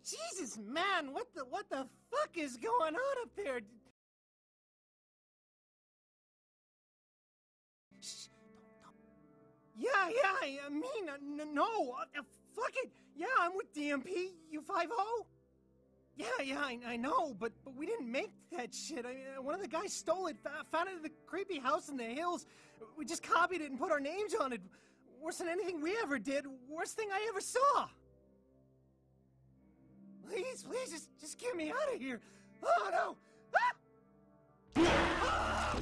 Jesus, man, what the fuck is going on up there? Shh, don't. Yeah, I mean, no, fuck it. Yeah, I'm with DMP, you 5-0? Yeah, I know, but we didn't make that shit. I mean, one of the guys stole it, found it at the creepy house in the hills. We just copied it and put our names on it. Worse than anything we ever did. Worst thing I ever saw. Please, just get me out of here. Oh, no. Ah!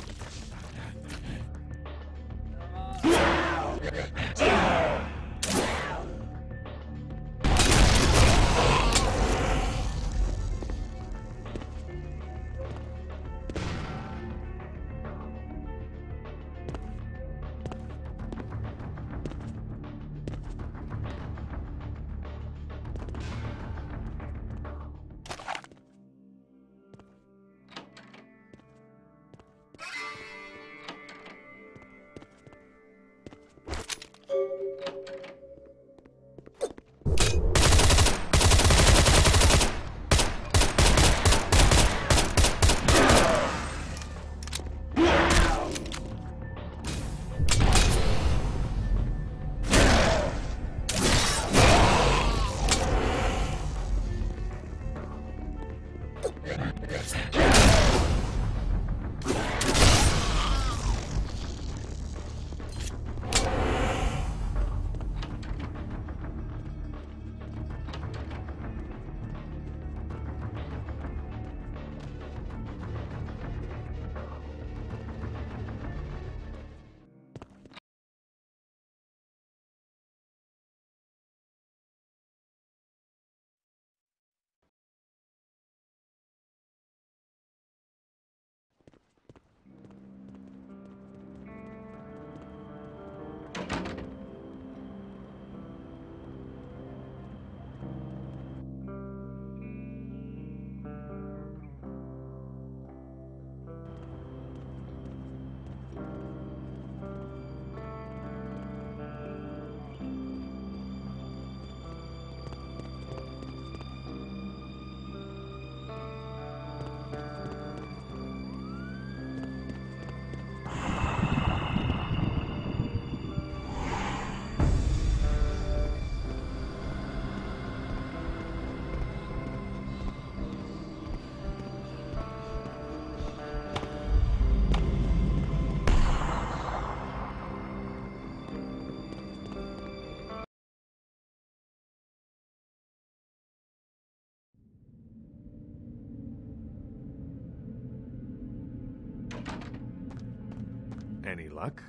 Any luck?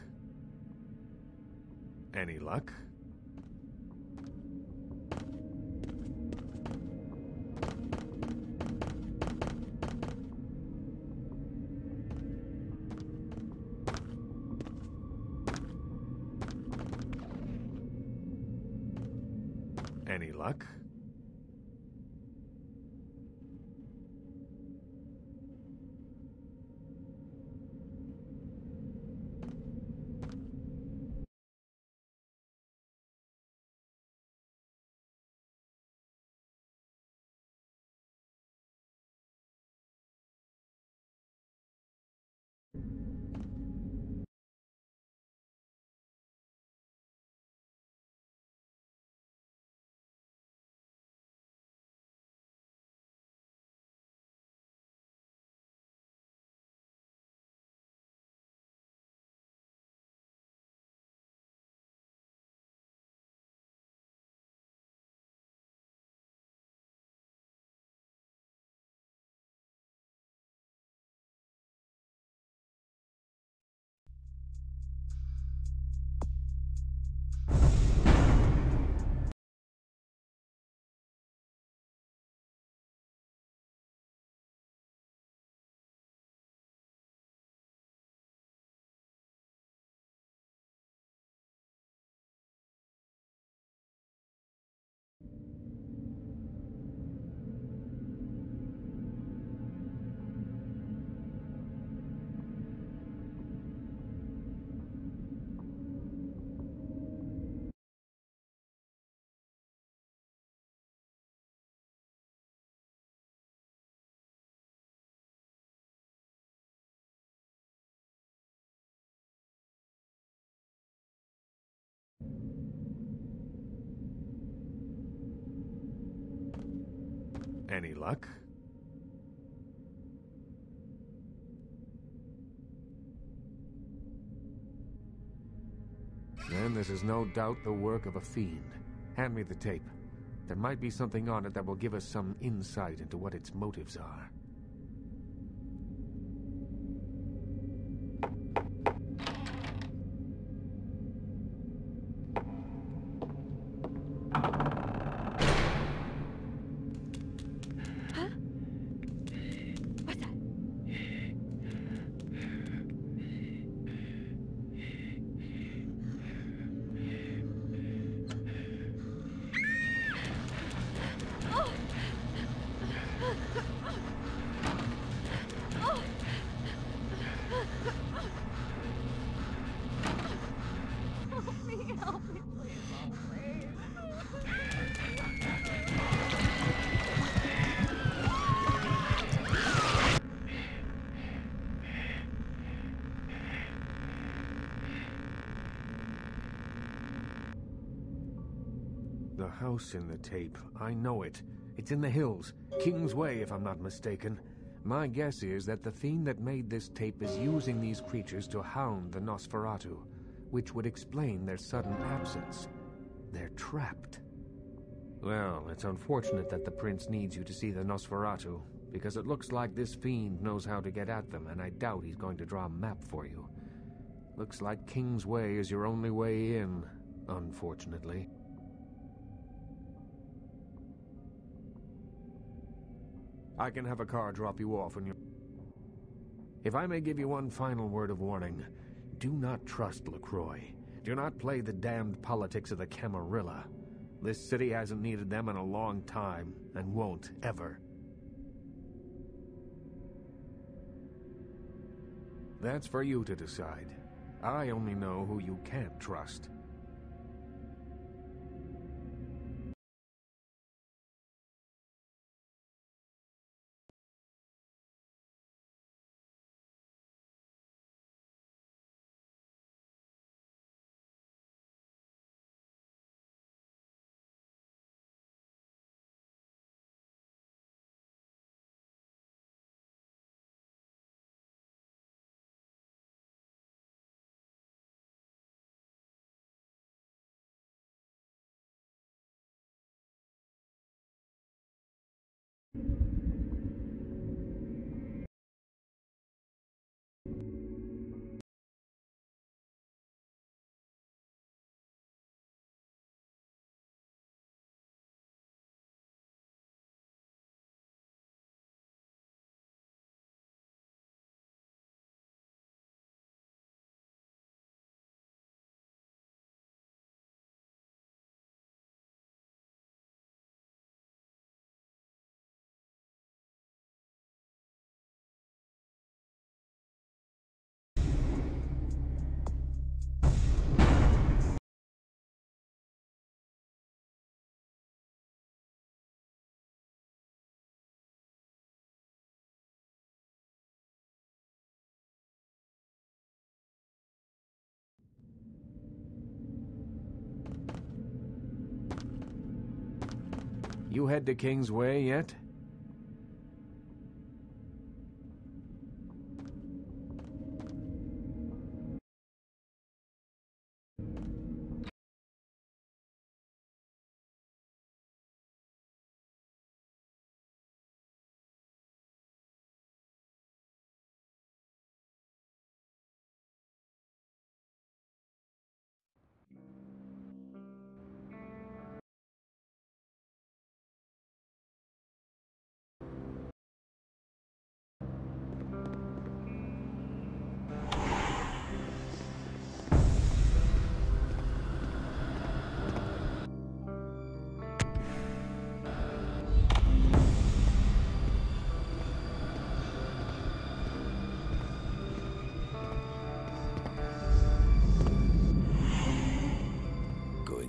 Any luck? Any luck? Any luck? Then this is no doubt the work of a fiend. Hand me the tape. There might be something on it that will give us some insight into what its motives are. The house in the tape. I know it. It's in the hills. King's Way, if I'm not mistaken. My guess is that the fiend that made this tape is using these creatures to hound the Nosferatu, which would explain their sudden absence. They're trapped. Well, it's unfortunate that the prince needs you to see the Nosferatu, because it looks like this fiend knows how to get at them, and I doubt he's going to draw a map for you. Looks like King's Way is your only way in, unfortunately. I can have a car drop you off when you're... If I may give you one final word of warning, do not trust LaCroix. Do not play the damned politics of the Camarilla. This city hasn't needed them in a long time, and won't, ever. That's for you to decide. I only know who you can't trust. You head to King's Way yet?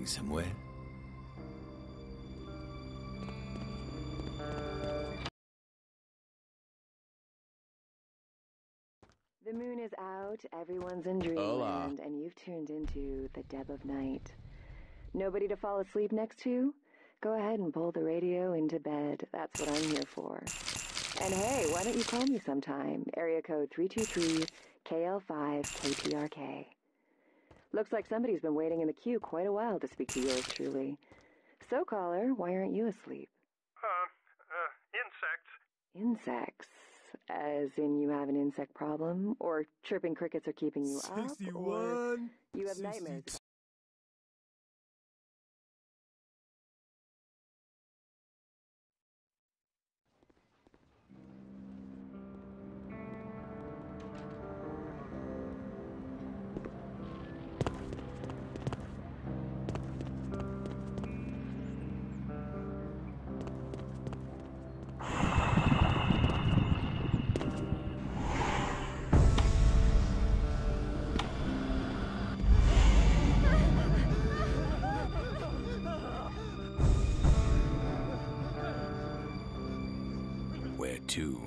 Somewhere. The moon is out, everyone's in dreamland, and you've tuned into the Deb of Night. Nobody to fall asleep next to? go ahead and pull the radio into bed. That's what I'm here for. And hey, why don't you call me sometime? Area code 323-KL5-KPRK. Looks like somebody's been waiting in the queue quite a while to speak to yours truly. So, caller, why aren't you asleep? Insects. Insects? As in you have an insect problem? Or chirping crickets are keeping you up? 61, or you have nightmares? 62. Where to?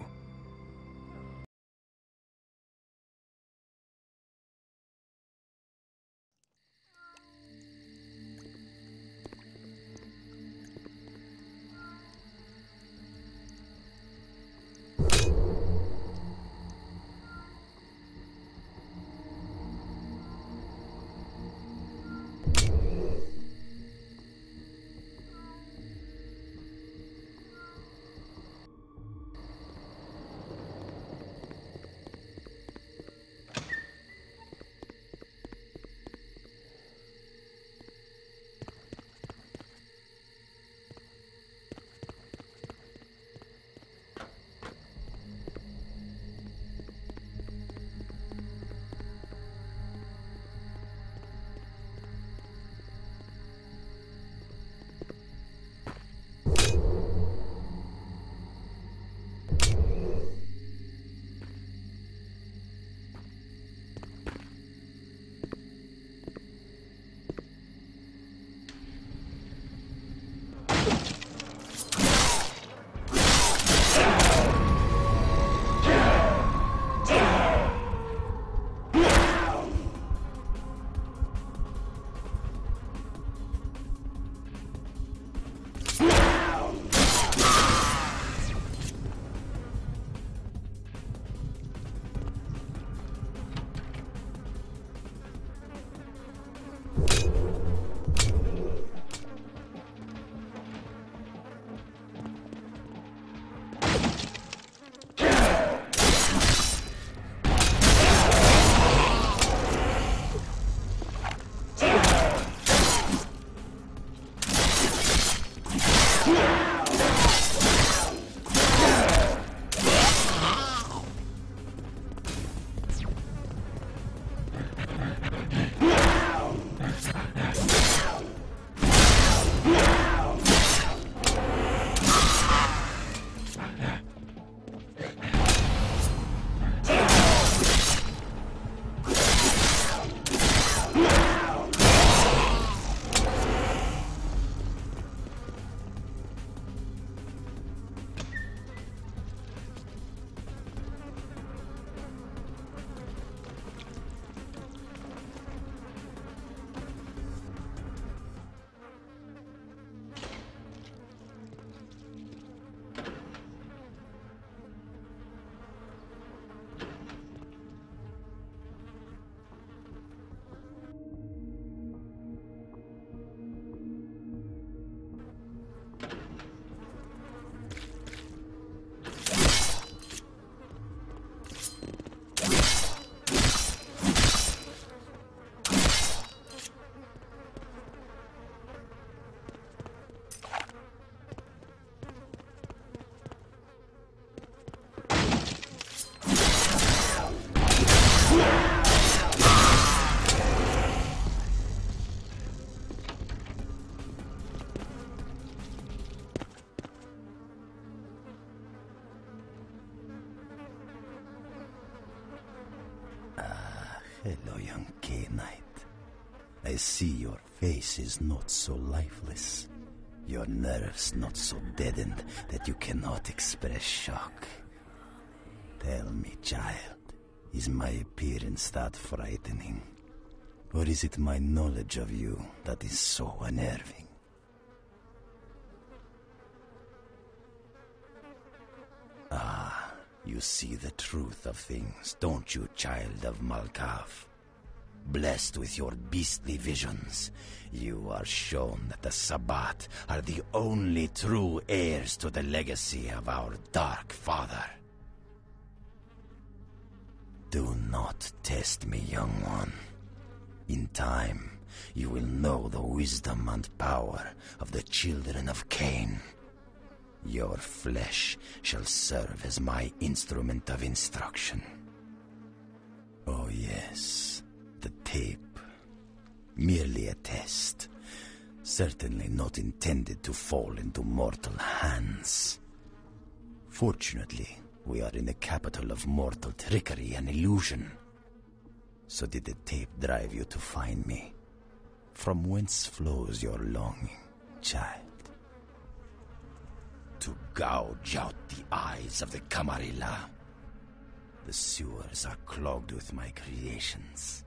Hello, young K-Knight. I see your face is not so lifeless. Your nerves not so deadened that you cannot express shock. Tell me, child, is my appearance that frightening? Or is it my knowledge of you that is so unnerving? You see the truth of things, don't you, child of Malkav? Blessed with your beastly visions, you are shown that the Sabbat are the only true heirs to the legacy of our Dark Father. Do not test me, young one. In time, you will know the wisdom and power of the children of Cain. Your flesh shall serve as my instrument of instruction. Oh yes, the tape. Merely a test. Certainly not intended to fall into mortal hands. Fortunately, we are in the capital of mortal trickery and illusion. So did the tape drive you to find me? From whence flows your longing, child? To gouge out the eyes of the Camarilla. The sewers are clogged with my creations.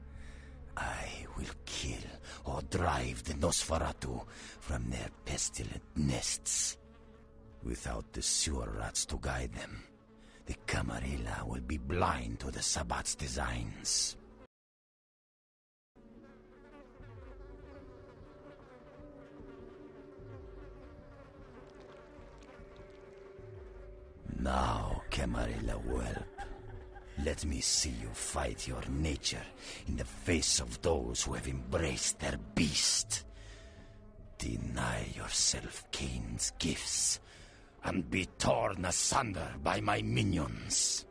I will kill or drive the Nosferatu from their pestilent nests. Without the sewer rats to guide them, the Camarilla will be blind to the Sabbat's designs. Now, Camarilla whelp, let me see you fight your nature in the face of those who have embraced their beast. Deny yourself Cain's gifts, and be torn asunder by my minions.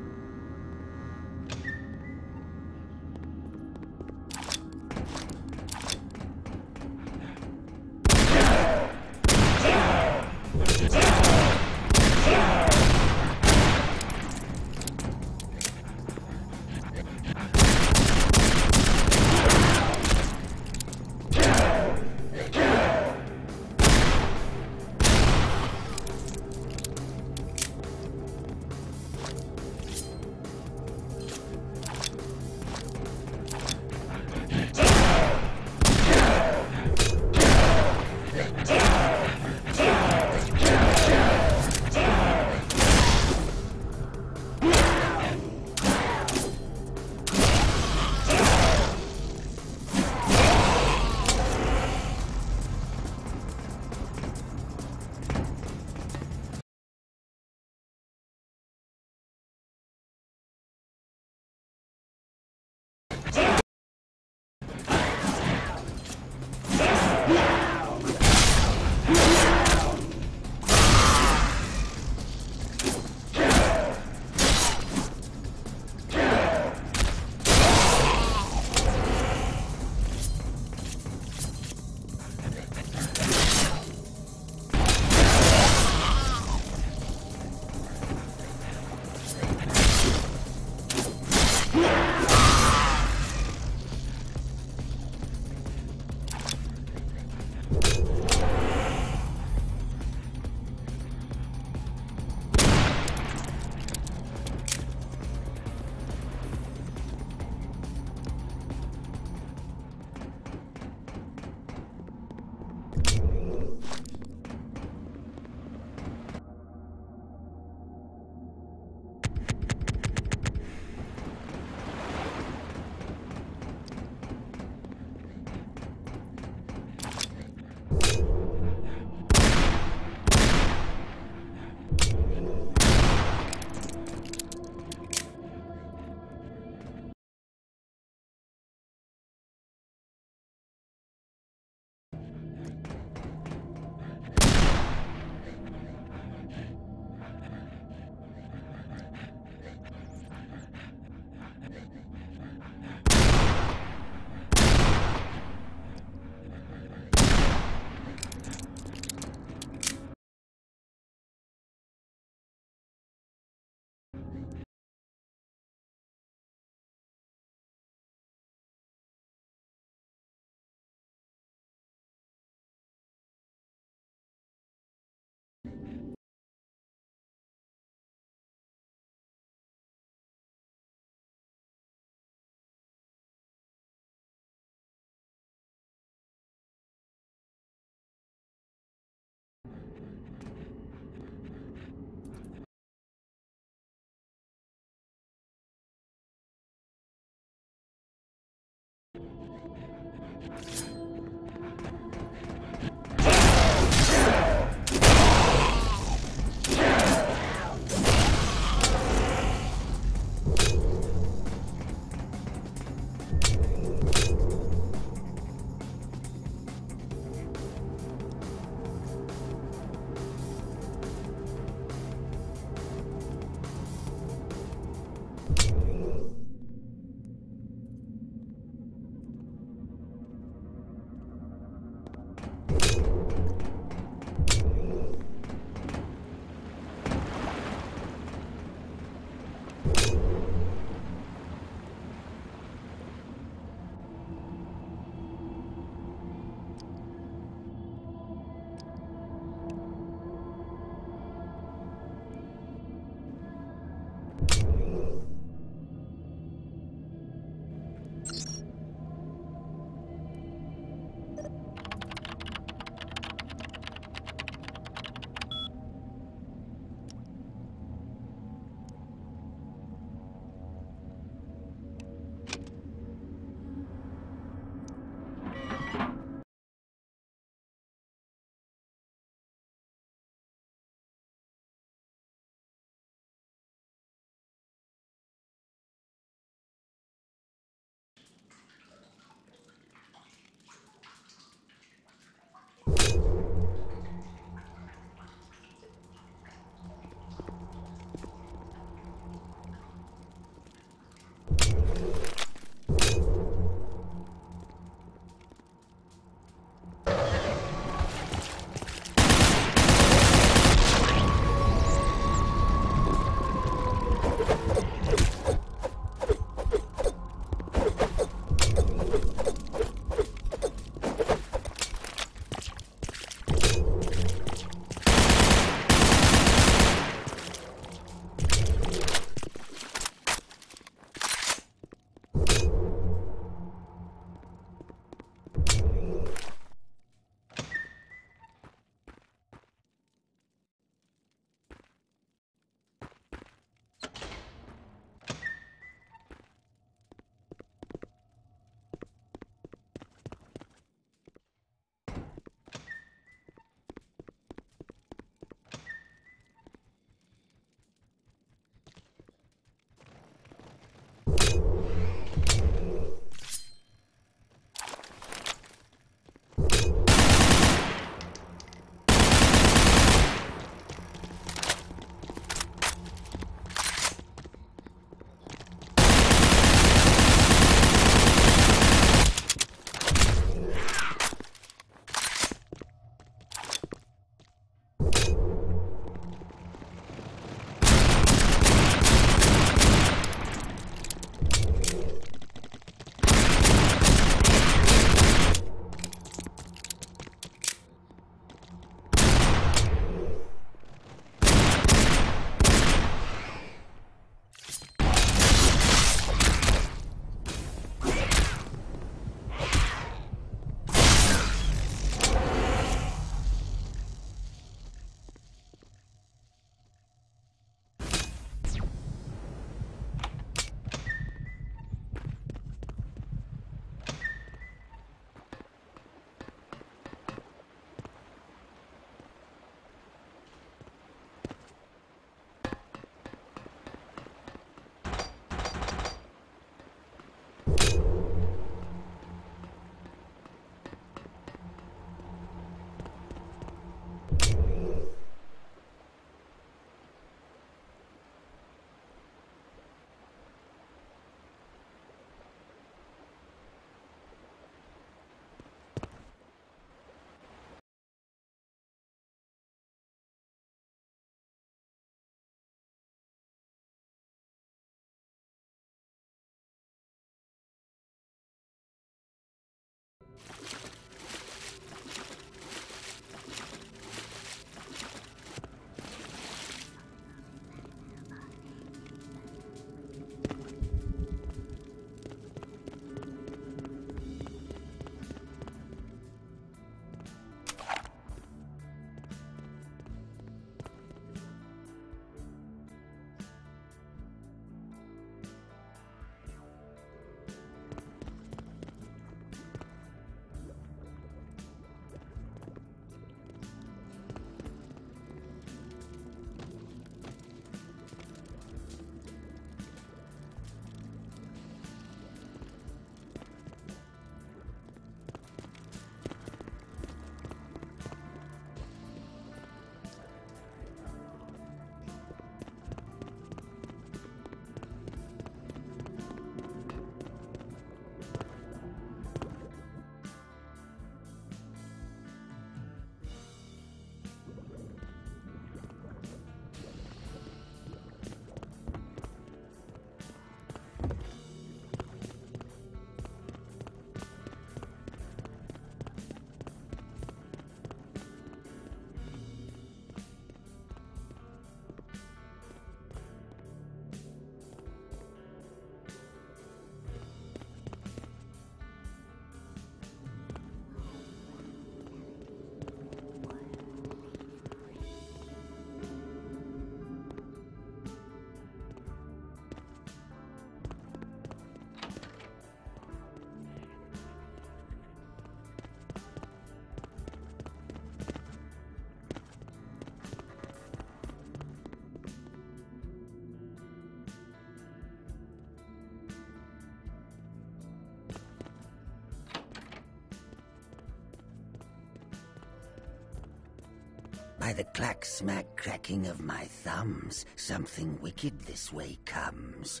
By the clack-smack cracking of my thumbs, something wicked this way comes.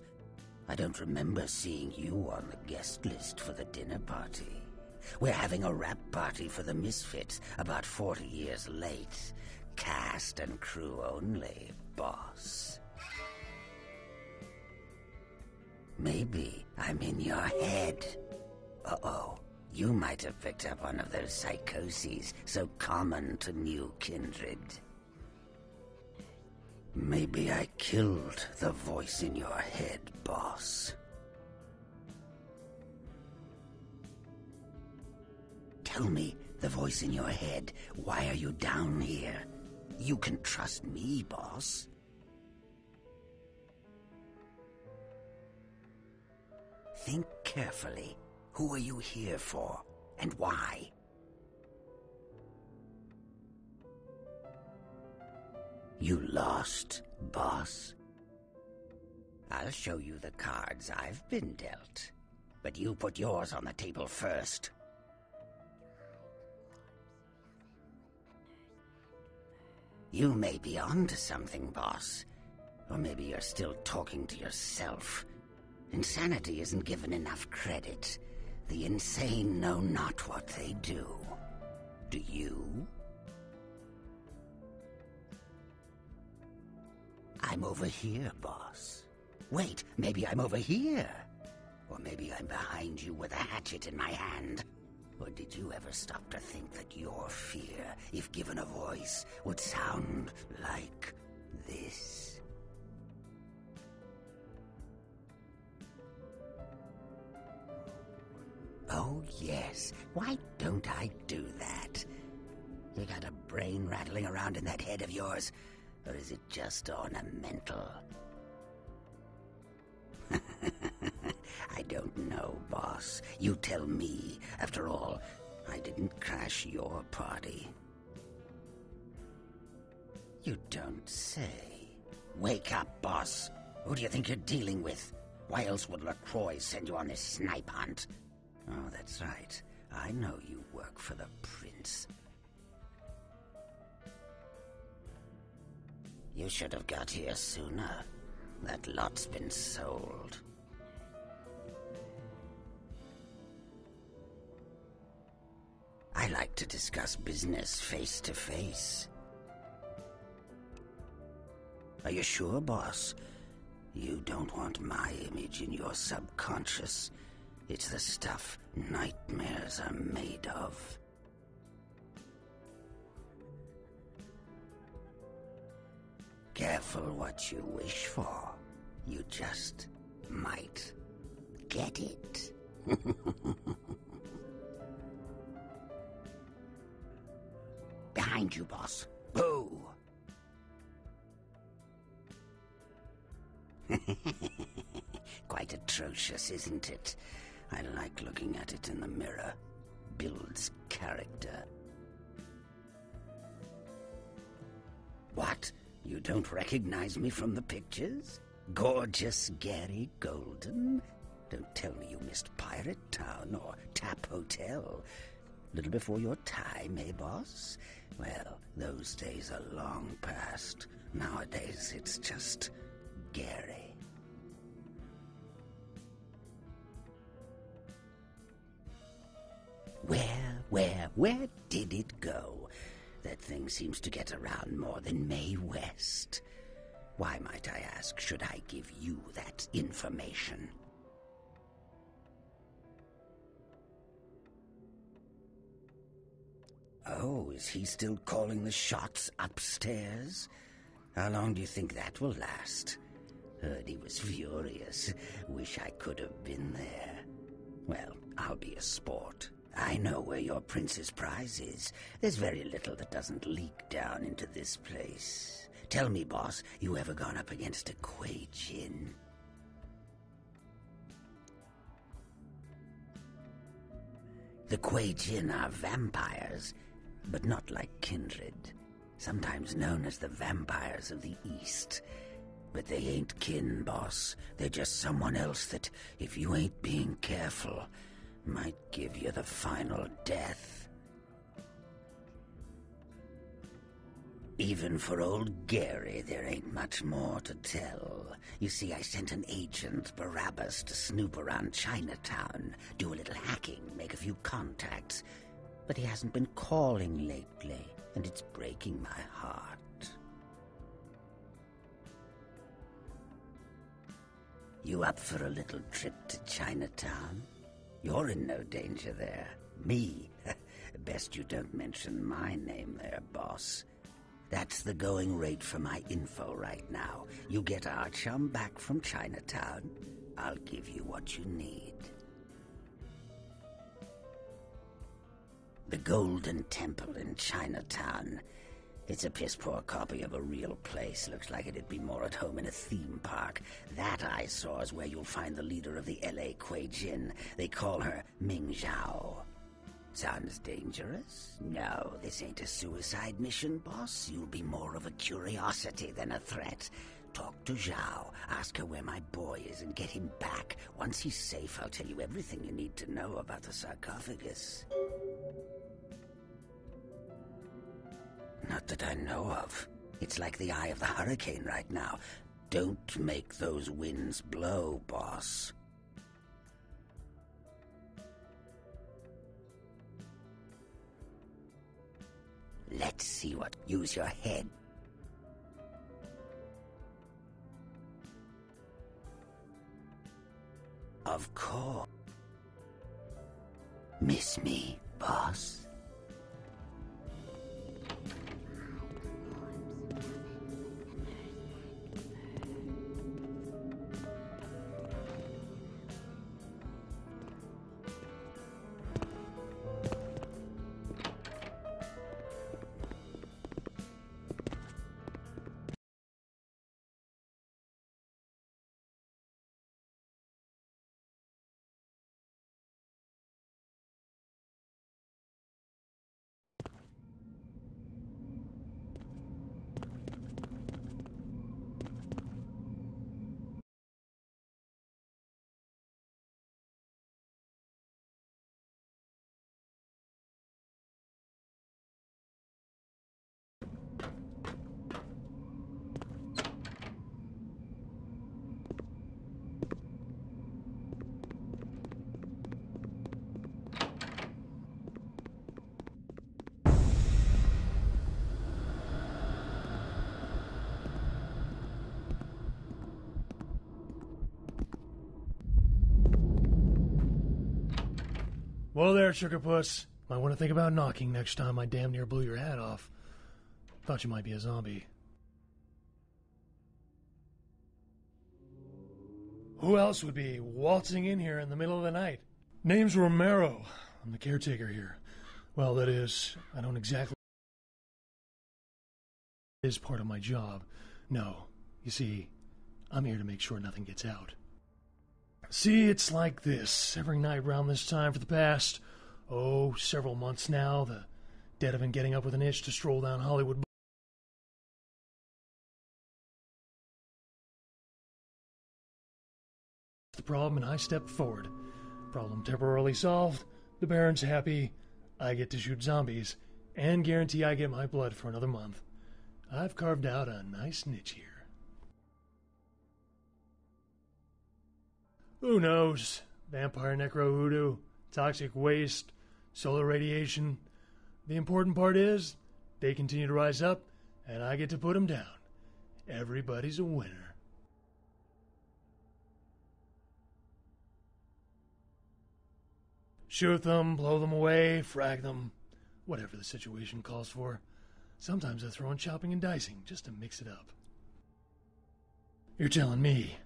I don't remember seeing you on the guest list for the dinner party. We're having a wrap party for the Misfits, about 40 years late. Cast and crew only, boss. Maybe I'm in your head. Uh-oh. You might have picked up one of those psychoses so common to new kindred. Maybe I killed the voice in your head, boss. Tell me, the voice in your head, why are you down here? You can trust me, boss. Think carefully. Who are you here for, and why? You lost, boss? I'll show you the cards I've been dealt. But you put yours on the table first. You may be onto something, boss. Or maybe you're still talking to yourself. Insanity isn't given enough credit. The insane know not what they do. Do you? I'm over here, boss. Wait, maybe I'm over here. Or maybe I'm behind you with a hatchet in my hand. Or did you ever stop to think that your fear, if given a voice, would sound like this? Oh, yes. Why don't I do that? You got a brain rattling around in that head of yours? Or is it just ornamental? I don't know, boss. You tell me. After all, I didn't crash your party. You don't say. Wake up, boss. Who do you think you're dealing with? Why else would LaCroix send you on this snipe hunt? Oh, that's right. I know you work for the prince. You should have got here sooner. That lot's been sold. I like to discuss business face to face. Are you sure, boss? You don't want my image in your subconscious. It's the stuff nightmares are made of. Careful what you wish for. You just might get it. Behind you, boss. Boo! Quite atrocious, isn't it? I like looking at it in the mirror. Builds character. What? You don't recognize me from the pictures? Gorgeous Gary Golden? Don't tell me you missed Pirate Town or Tap Hotel. Little before your time, eh, boss? Well, those days are long past. Nowadays, it's just Gary. Where did it go? That thing seems to get around more than Mae West. Why, might I ask, should I give you that information? Oh, is he still calling the shots upstairs? How long do you think that will last? Heard he was furious. Wish I could have been there. Well, I'll be a sport. I know where your prince's prize is. There's very little that doesn't leak down into this place. Tell me, boss, you ever gone up against a Kuei Jin? The Kuei Jin are vampires, but not like kindred. Sometimes known as the vampires of the East. But they ain't kin, boss. They're just someone else that, if you ain't being careful, might give you the final death. Even for old Gary, there ain't much more to tell. You see, I sent an agent, Barabbas, to snoop around Chinatown, do a little hacking, make a few contacts. But he hasn't been calling lately, and it's breaking my heart. You up for a little trip to Chinatown? You're in no danger there. Me? Best you don't mention my name there, boss. That's the going rate for my info right now. You get our chum back from Chinatown, I'll give you what you need. The Golden Temple in Chinatown. It's a piss-poor copy of a real place. Looks like it'd be more at home in a theme park. That I saw is where you'll find the leader of the L.A. Kuei Jin. They call her Ming Zhao. Sounds dangerous? No, this ain't a suicide mission, boss. You'll be more of a curiosity than a threat. Talk to Zhao, ask her where my boy is, and get him back. Once he's safe, I'll tell you everything you need to know about the sarcophagus. Not that I know of. It's like the eye of the hurricane right now. Don't make those winds blow, boss. Let's see what... Use your head. Of course. Miss me, boss? Whoa there, Sugar Puss. Might want to think about knocking next time I damn near blew your hat off. Thought you might be a zombie. Who else would be waltzing in here in the middle of the night? Name's Romero. I'm the caretaker here. Well, that is, I don't exactly... It is part of my job. No, you see, I'm here to make sure nothing gets out. See, it's like this. Every night round this time for the past, several months now, the dead have been getting up with an itch to stroll down Hollywood. The problem, and I step forward. Problem temporarily solved. The Baron's happy. I get to shoot zombies, and guarantee I get my blood for another month. I've carved out a nice niche here. Who knows? Vampire necro hoodoo, toxic waste, solar radiation. The important part is, they continue to rise up, and I get to put them down. Everybody's a winner. Shoot them, blow them away, frag them, whatever the situation calls for. Sometimes I throw in chopping and dicing, just to mix it up. You're telling me.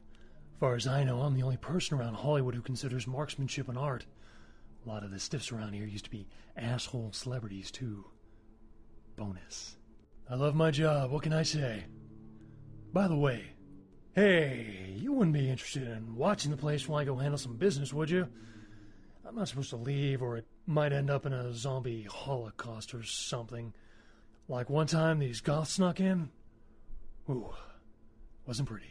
As far as I know, I'm the only person around Hollywood who considers marksmanship an art. A lot of the stiffs around here used to be asshole celebrities, too. Bonus. I love my job, what can I say? By the way, hey, you wouldn't be interested in watching the place while I go handle some business, would you? I'm not supposed to leave, or it might end up in a zombie holocaust or something. Like one time these goths snuck in. Ooh, wasn't pretty.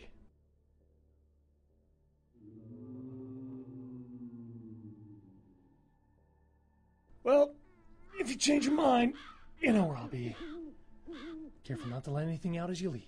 Well, if you change your mind, you know where I'll be. Careful not to let anything out as you leave.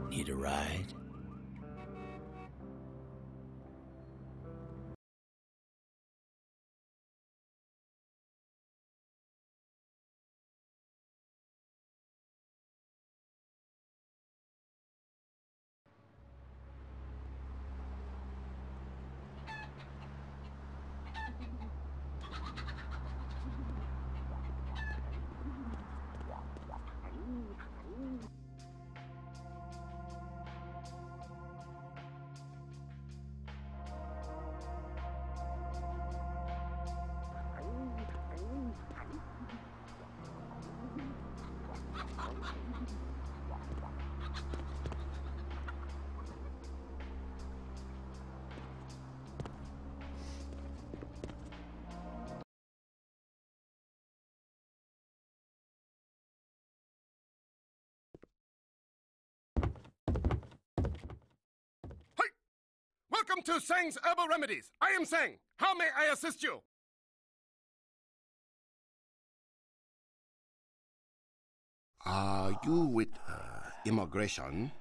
Need a ride? Welcome to Sang's Herbal Remedies. I am Sang. How may I assist you? Are you with immigration?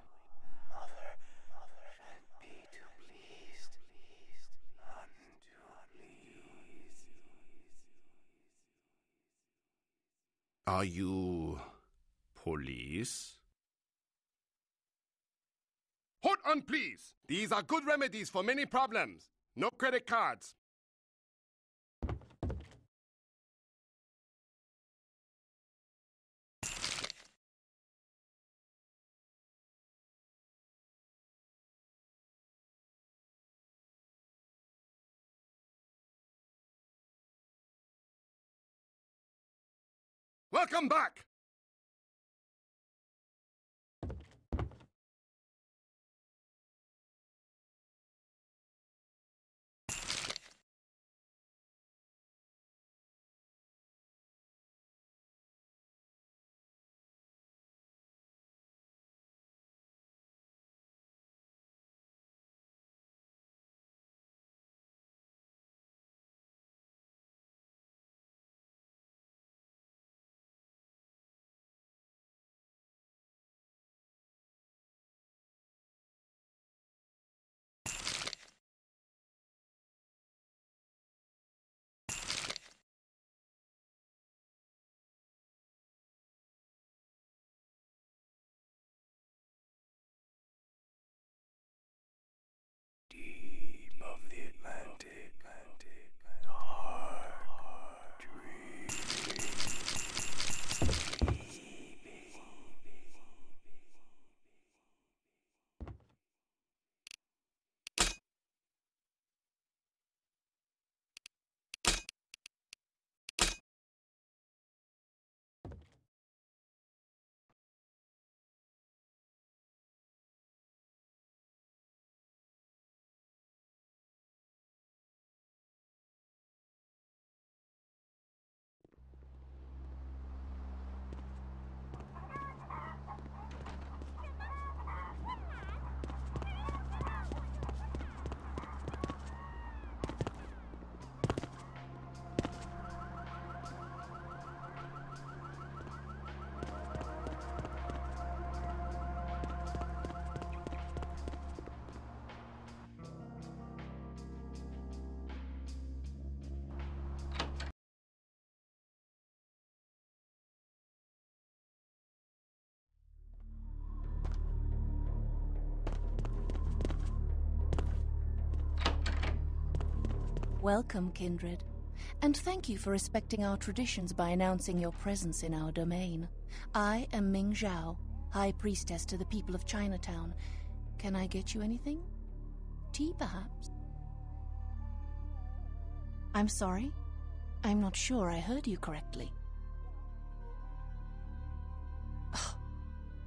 Are you police? Hold on, please. These are good remedies for many problems. No credit cards. Welcome back. Welcome, kindred. And thank you for respecting our traditions by announcing your presence in our domain. I am Ming Zhao, High Priestess to the people of Chinatown. Can I get you anything? Tea, perhaps? I'm sorry? I'm not sure I heard you correctly. Ugh,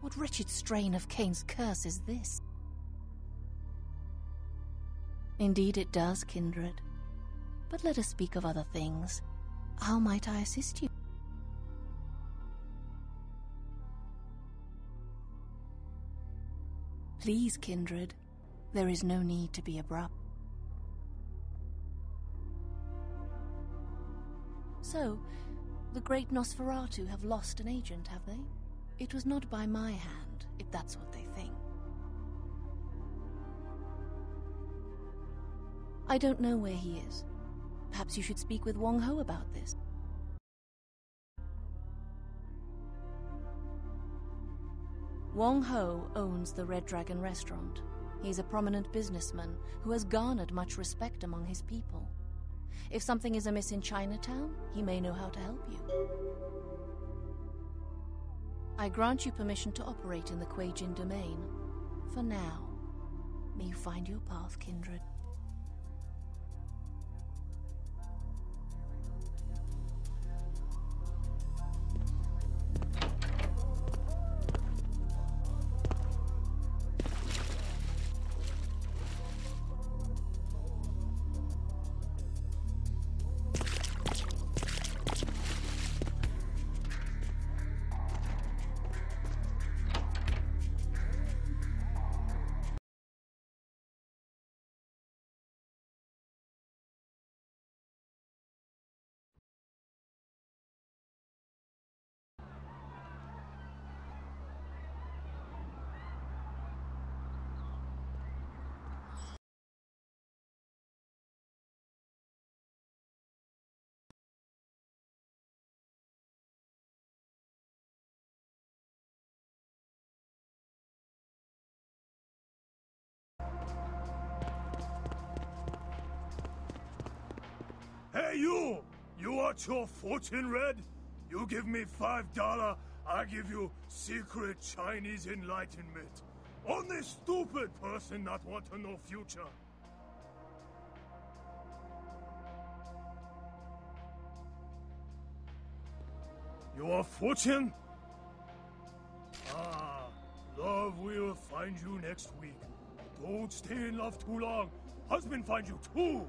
what wretched strain of Cain's curse is this? Indeed it does, kindred. But let us speak of other things. How might I assist you? Please, kindred. There is no need to be abrupt. So, the great Nosferatu have lost an agent, have they? It was not by my hand, if that's what they think. I don't know where he is. Perhaps you should speak with Wong Ho about this. Wong Ho owns the Red Dragon restaurant. He's a prominent businessman who has garnered much respect among his people. If something is amiss in Chinatown, he may know how to help you. I grant you permission to operate in the Kuei-Jin domain. For now. May you find your path, kindred. Hey, you! You want your fortune read? You give me $5, I give you secret Chinese enlightenment. Only stupid person not want to know future. You want fortune? Ah, love will find you next week. Don't stay in love too long. Husband find you too.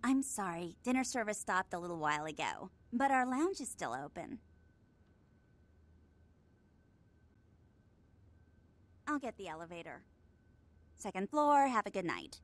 I'm sorry. Dinner service stopped a little while ago, but our lounge is still open. I'll get the elevator. Second floor, have a good night.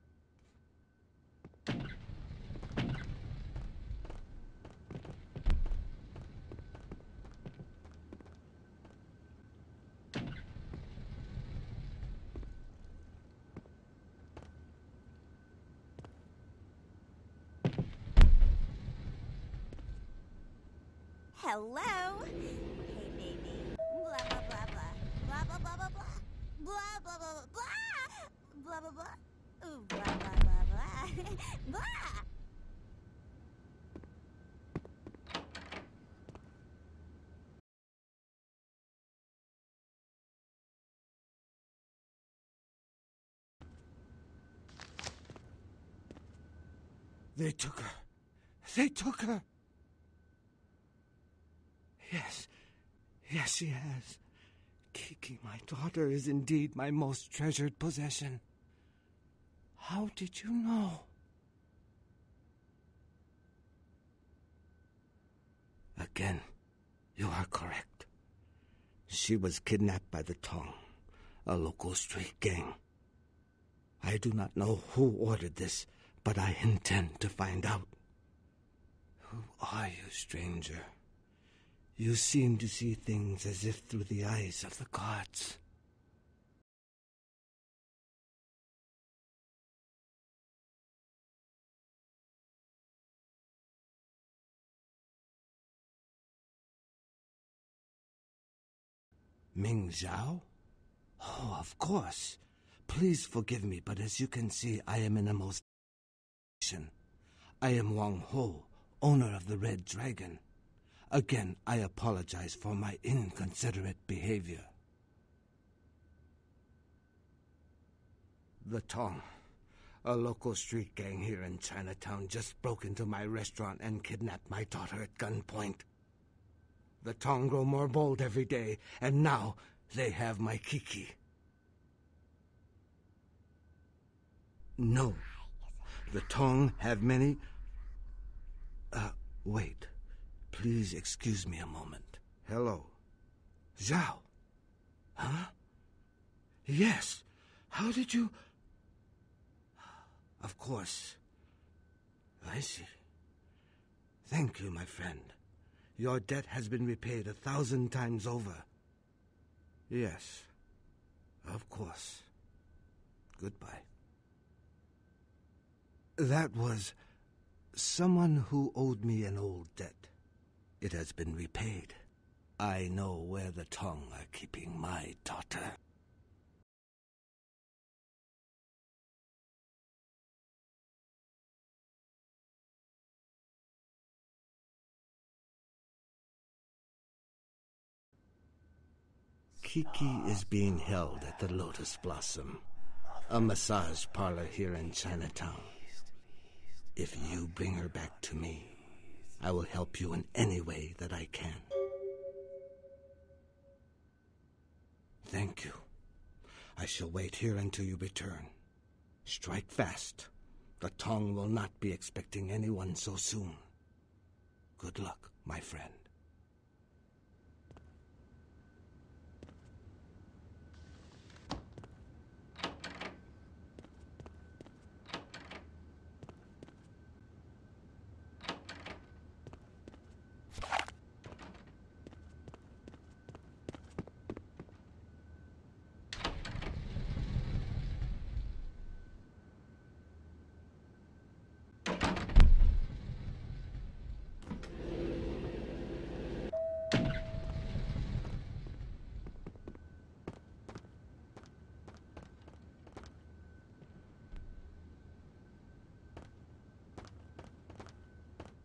Hello? Hey, baby. Blah, blah, blah, blah. Blah, blah, blah, blah, blah. Blah, blah, blah, blah. Blah, blah, blah. Ooh, blah, blah, blah, blah. Blah! They took her. They took her. Yes. Yes, she has. Kiki, my daughter, is indeed my most treasured possession. How did you know? Again, you are correct. She was kidnapped by the Tong. A local street gang. I do not know who ordered this, but I intend to find out. Who are you, stranger? You seem to see things as if through the eyes of the gods. Ming Zhao? Oh, of course. Please forgive me, but as you can see, I am in a most... I am Wang Ho, owner of the Red Dragon. Again, I apologize for my inconsiderate behavior. The Tong, a local street gang here in Chinatown, just broke into my restaurant and kidnapped my daughter at gunpoint. The Tong grow more bold every day, and now they have my Kiki. No. The Tong have many... wait. Please excuse me a moment. Hello. Zhao. Huh? Yes. How did you... Of course. I see. Thank you, my friend. Your debt has been repaid 1,000 times over. Yes. Of course. Goodbye. That was someone who owed me an old debt. It has been repaid. I know where the Tong are keeping my daughter. Kiki is being held at the Lotus Blossom, a massage parlor here in Chinatown. If you bring her back to me, I will help you in any way that I can. Thank you. I shall wait here until you return. Strike fast. The Tong will not be expecting anyone so soon. Good luck, my friend.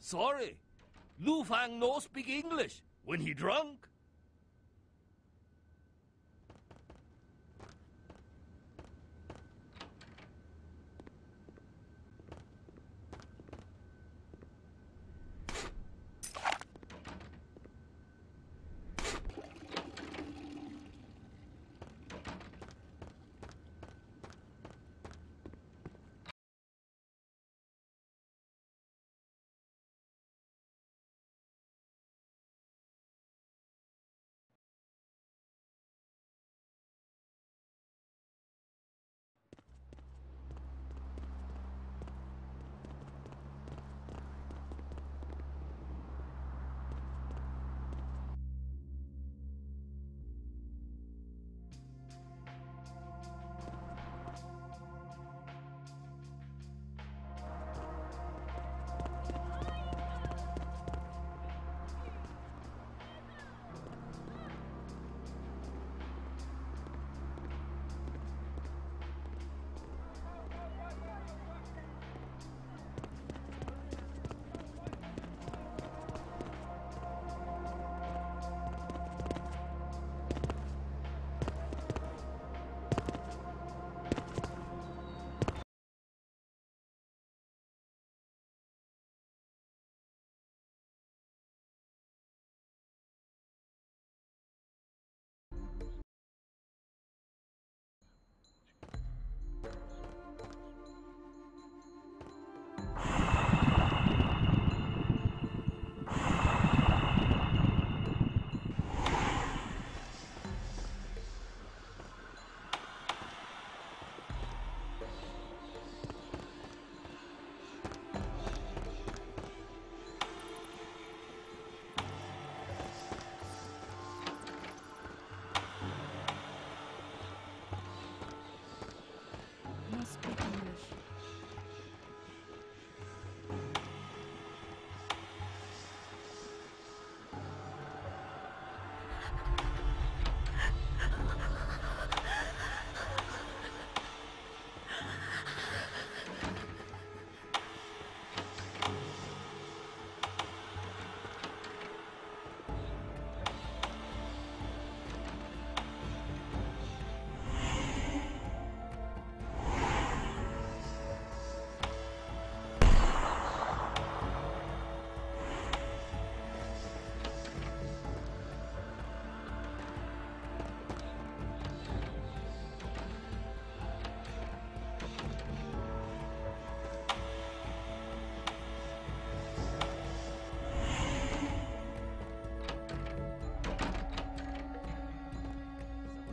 Sorry, Lu Fang no speak English. When he drunk, No speak English.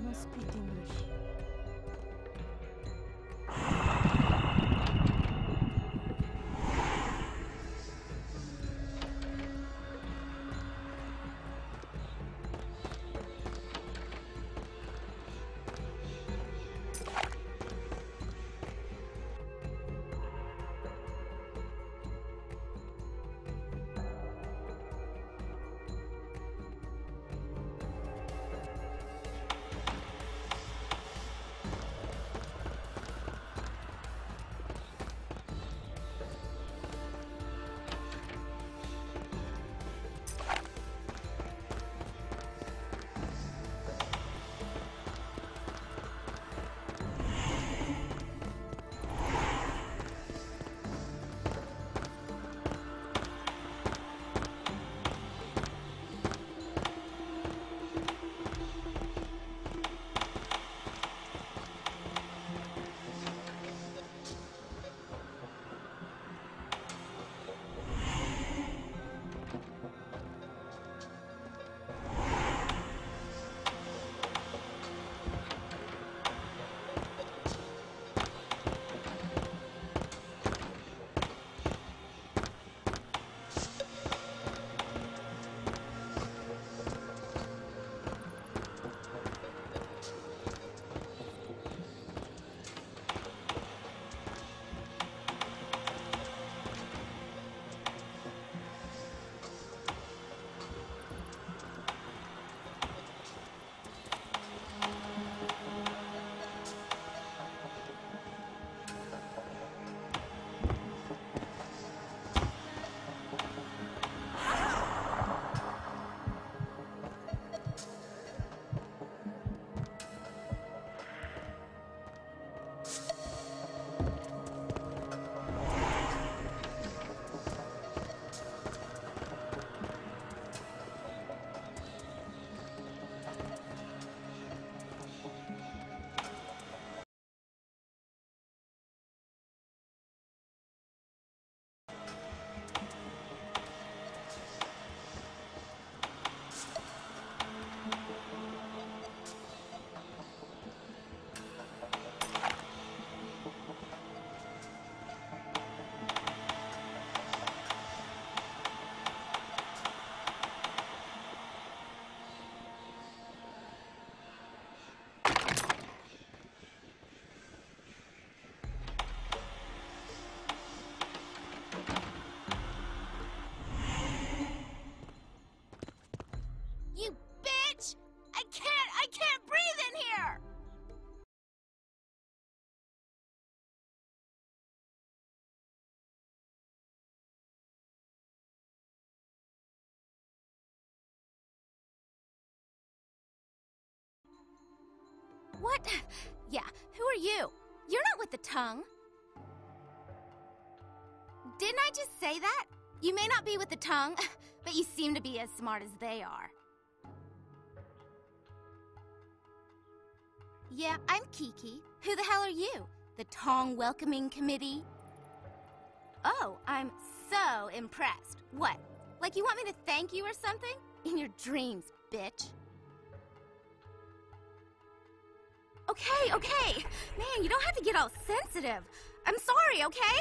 No speak English. You bitch! I can't breathe in here! What? Yeah, who are you? You're not with the tongue. Didn't I just say that? You may not be with the tongue, but you seem to be as smart as they are. Yeah, I'm Kiki. Who the hell are you? The Tong Welcoming Committee? Oh, I'm so impressed. What? Like you want me to thank you or something? In your dreams, bitch. Okay. Man, you don't have to get all sensitive. I'm sorry, okay?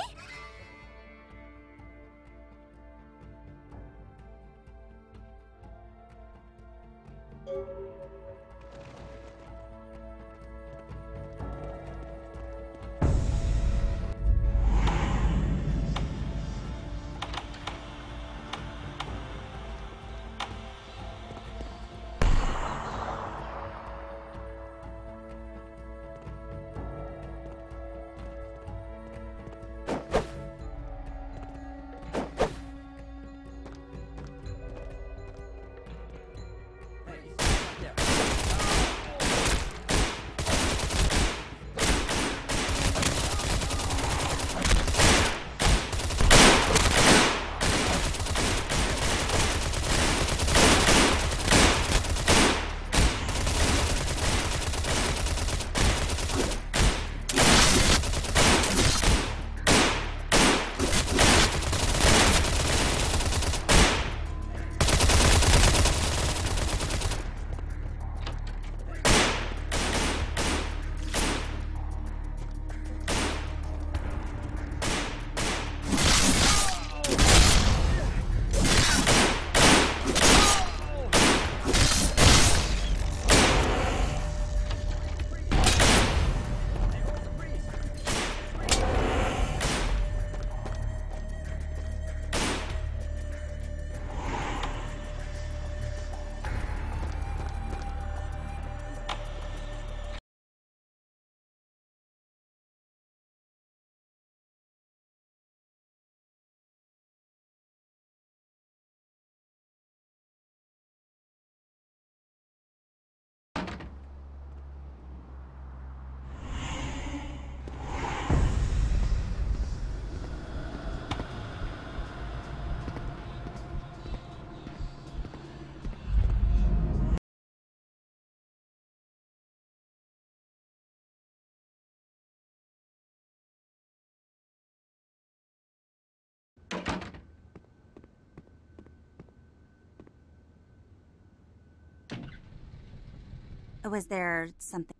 Was there something?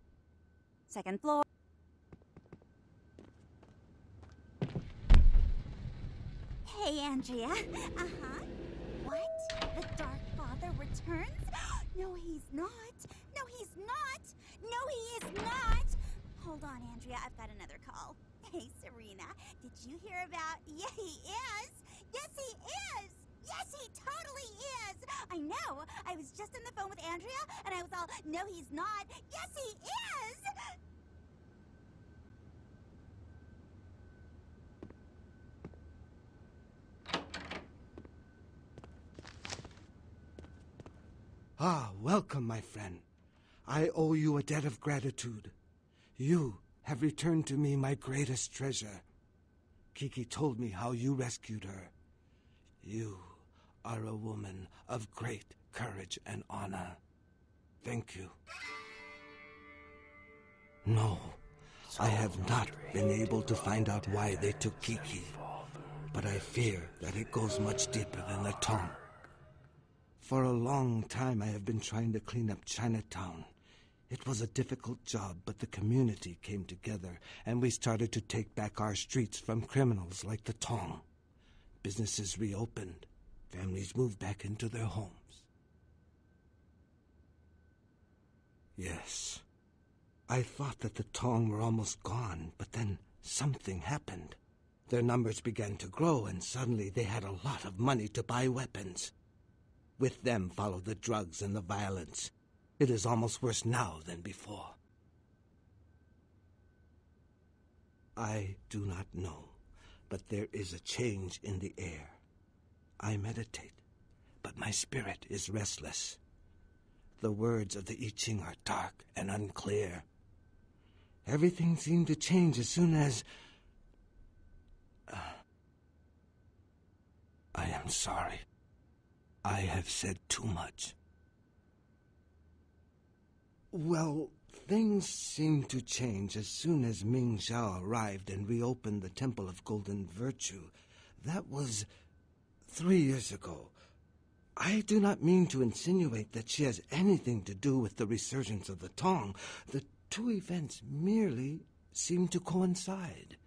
Second floor? Hey, Andrea. Uh-huh. What? The Dark Father returns? No, he's not. No, he's not. No, he is not. Hold on, Andrea. I've got another call. Hey, Serena. Did you hear about... Yeah, he is. Yes, he is. Yes, he totally is. I know. I was just on the phone with Andrea, and I was all, no, he's not. Yes, he is. Ah, welcome, my friend. I owe you a debt of gratitude. You have returned to me my greatest treasure. Kiki told me how you rescued her. You are a woman of great courage and honor. Thank you. No, I have not been able to find out why they took Kiki, but I fear that it goes much deeper than the tongue. For a long time I have been trying to clean up Chinatown. It was a difficult job, but the community came together, and we started to take back our streets from criminals like the Tong. Businesses reopened. Families moved back into their homes. Yes, I thought that the Tong were almost gone, but then something happened. Their numbers began to grow, and suddenly they had a lot of money to buy weapons. With them followed the drugs and the violence. It is almost worse now than before. I do not know, but there is a change in the air. I meditate, but my spirit is restless. The words of the I Ching are dark and unclear. Everything seemed to change as soon as... I am sorry. I have said too much. Well, things seemed to change as soon as Ming Zhao arrived and reopened the Temple of Golden Virtue. That was 3 years ago. I do not mean to insinuate that she has anything to do with the resurgence of the Tong. The two events merely seem to coincide.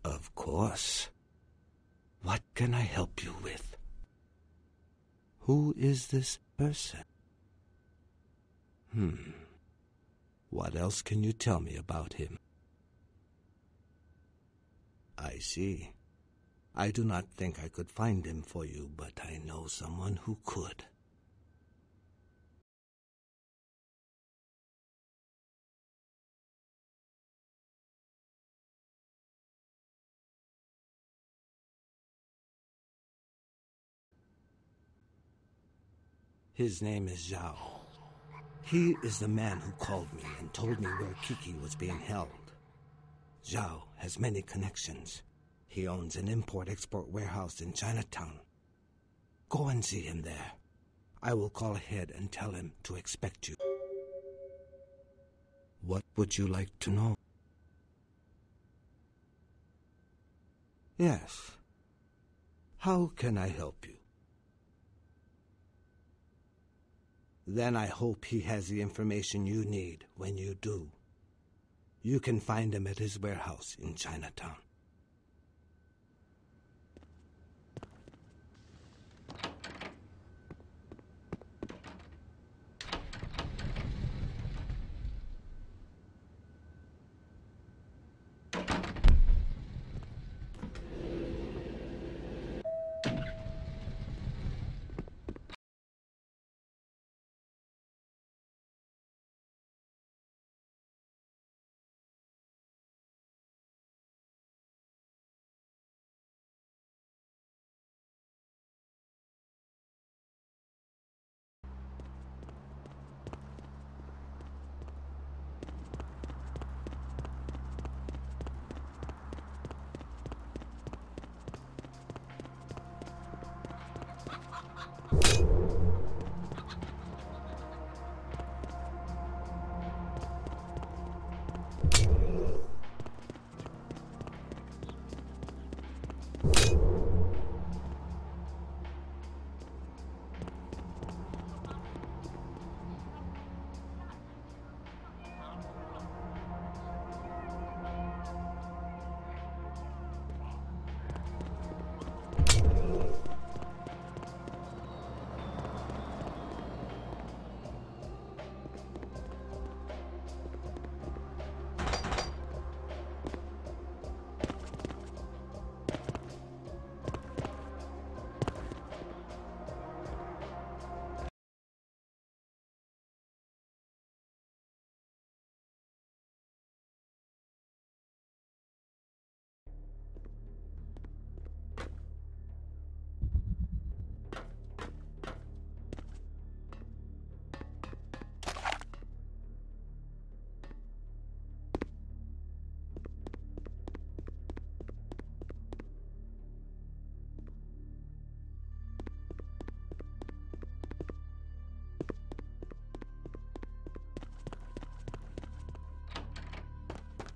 Of course. What can I help you with? Who is this person? What else can you tell me about him? I see. I do not think I could find him for you, but I know someone who could. His name is Zhao. He is the man who called me and told me where Kiki was being held. Zhao has many connections. He owns an import-export warehouse in Chinatown. Go and see him there. I will call ahead and tell him to expect you. What would you like to know? Yes. How can I help you? Then I hope he has the information you need when you do. You can find him at his warehouse in Chinatown.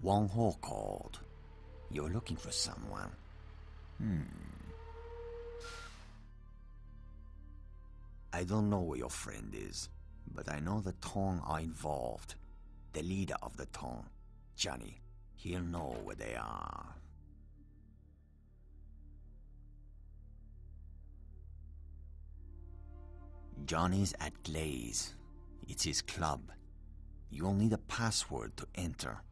Wang Ho called. You're looking for someone. I don't know where your friend is, but I know the Tong are involved. The leader of the Tong, Johnny, he'll know where they are. Johnny's at Glaze. It's his club. You'll need a password to enter.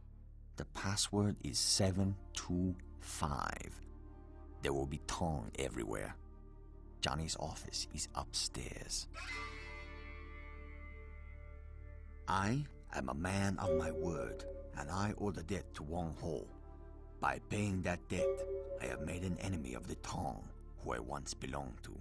The password is 725. There will be Tong everywhere. Johnny's office is upstairs. I am a man of my word, and I owe the debt to Wang Ho. By paying that debt, I have made an enemy of the Tong, who I once belonged to.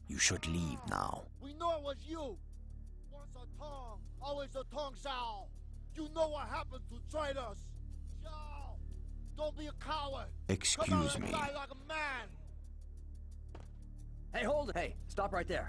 You should leave now. We know it was you. Once a Tong, always a Tong Xiao. You know what happened to traitors. Xiao, don't be a coward. Excuse me. Come out and die like a man. Hey, hold it. Hey, stop right there.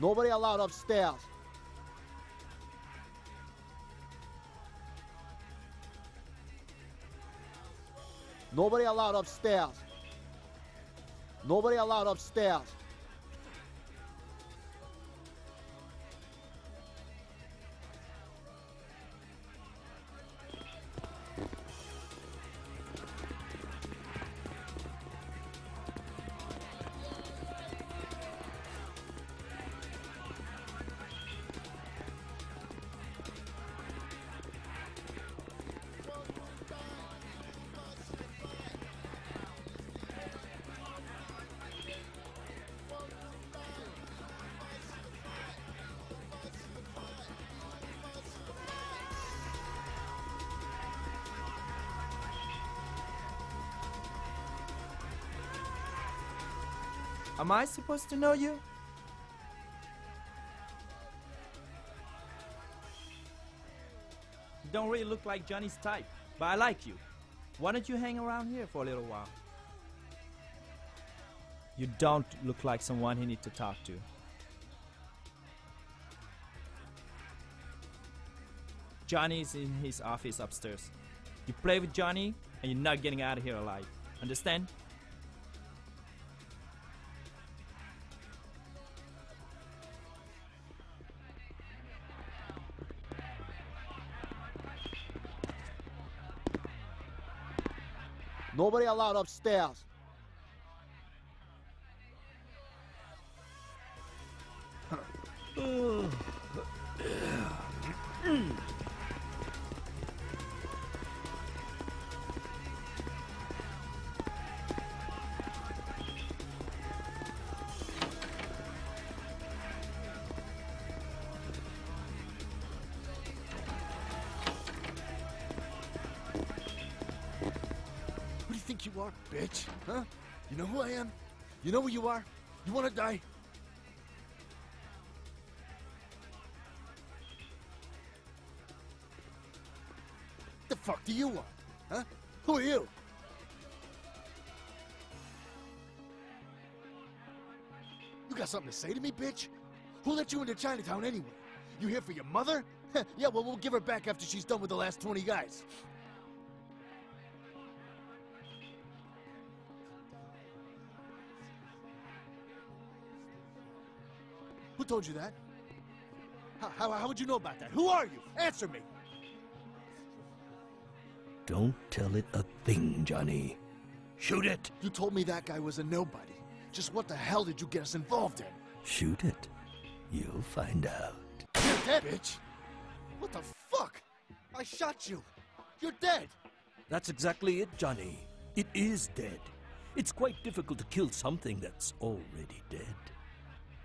Nobody allowed upstairs. Nobody allowed upstairs. Nobody allowed upstairs. Am I supposed to know you? You don't really look like Johnny's type, but I like you. Why don't you hang around here for a little while? You don't look like someone he needs to talk to. Johnny's in his office upstairs. You play with Johnny, and you're not getting out of here alive. Understand? Nobody allowed upstairs. Who do you think you are, bitch? Huh? You know who I am? You know who you are? You wanna die? The fuck do you want? Huh? Who are you? You got something to say to me, bitch? Who let you into Chinatown anyway? You here for your mother? Yeah, well, we'll give her back after she's done with the last 20 guys. Who told you that? How would you know about that? Who are you? Answer me! Don't tell it a thing, Johnny. Shoot it! You told me that guy was a nobody. Just what the hell did you get us involved in? Shoot it. You'll find out. You're dead, bitch! What the fuck? I shot you! You're dead! That's exactly it, Johnny. It is dead. It's quite difficult to kill something that's already dead.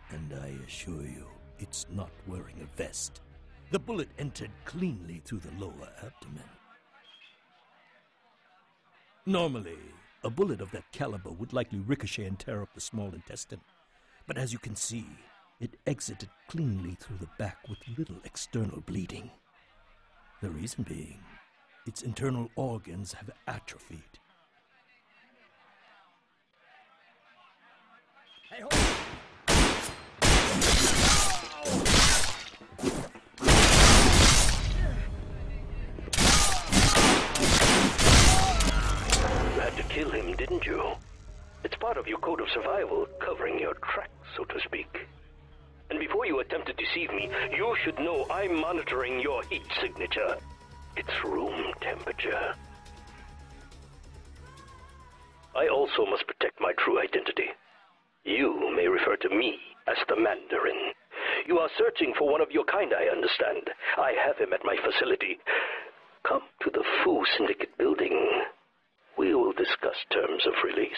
And I assure you, it's not wearing a vest. The bullet entered cleanly through the lower abdomen. Normally, a bullet of that caliber would likely ricochet and tear up the small intestine. But as you can see, it exited cleanly through the back with little external bleeding. The reason being, its internal organs have atrophied. Hey, hold on! You had to kill him, didn't you? It's part of your code of survival, covering your tracks, so to speak. And before you attempt to deceive me, you should know I'm monitoring your heat signature. It's room temperature. I also must protect my true identity. You may refer to me as the Mandarin. You are searching for one of your kind, I understand. I have him at my facility. Come to the Fu Syndicate building. We will discuss terms of release.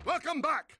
Welcome back!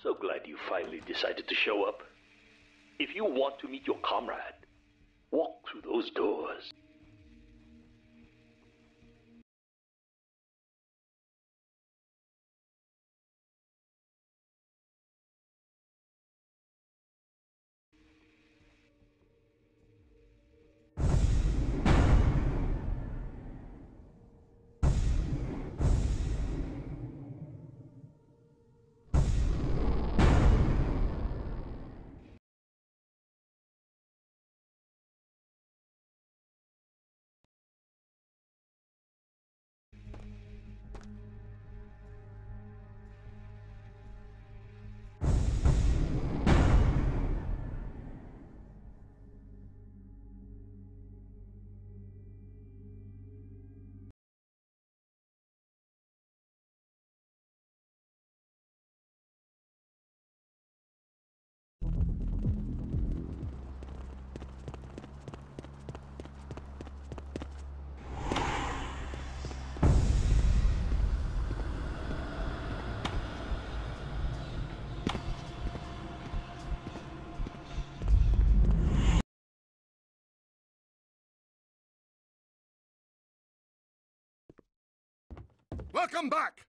So glad you finally decided to show up. If you want to meet your comrade, walk through those doors. Welcome back!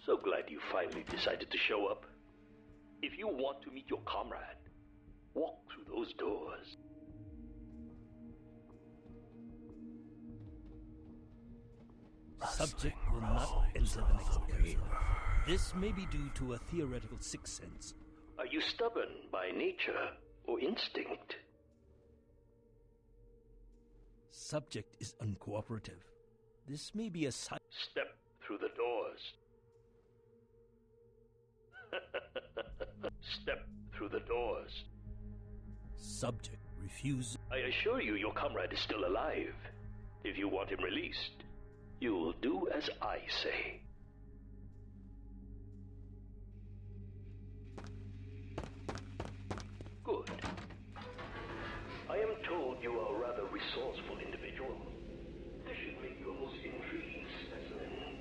So glad you finally decided to show up. If you want to meet your comrade, walk through those doors. Subject will not enter the next area. This may be due to a theoretical sixth sense. Are you stubborn by nature or instinct? Subject is uncooperative. This may be a sign. Step through the doors. Step through the doors. Subject refuses. I assure you your comrade is still alive. If you want him released, you will do as I say. Good. I am told you are a rather resourceful individual. This should make you a most intriguing specimen.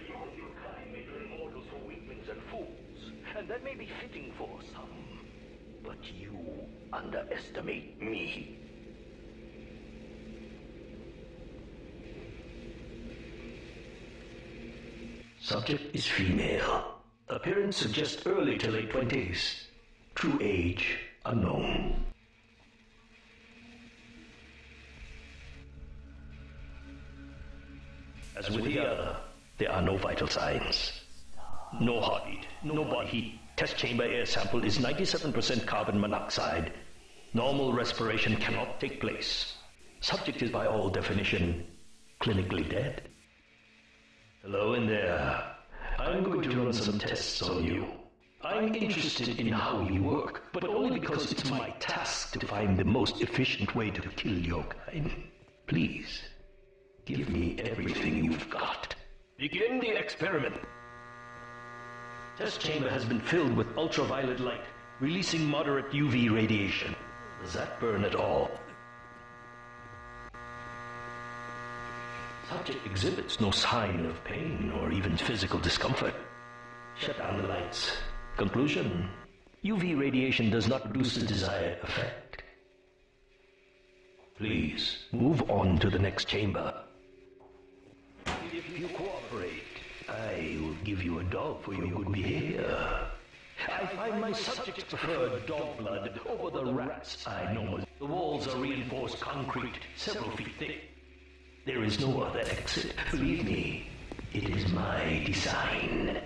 You and your kind may play mortals for weaklings and fools, and that may be fitting for some. But you underestimate me. Subject is female. Appearance suggests early to late 20s. True age unknown. As with the other, there are no vital signs. No heartbeat, no body heat. Test chamber air sample is 97% carbon monoxide. Normal respiration cannot take place. Subject is by all definition clinically dead. Hello in there. I'm going to run some tests on you. I'm interested in how you work, but only because it's my task to find the most efficient way to kill your kind. Please, give me everything you've got. Begin the experiment. Test chamber has been filled with ultraviolet light, releasing moderate UV radiation. Does that burn at all? Subject exhibits no sign of pain or even physical discomfort. Shut down the lights. Conclusion: UV radiation does not produce the desired effect. Please, move on to the next chamber. If you cooperate, I will give you a dog for your good behavior. I find my subjects prefer dog blood over the rats I know. The walls are reinforced concrete, several feet thick. There is no other exit. Believe me, it is my design.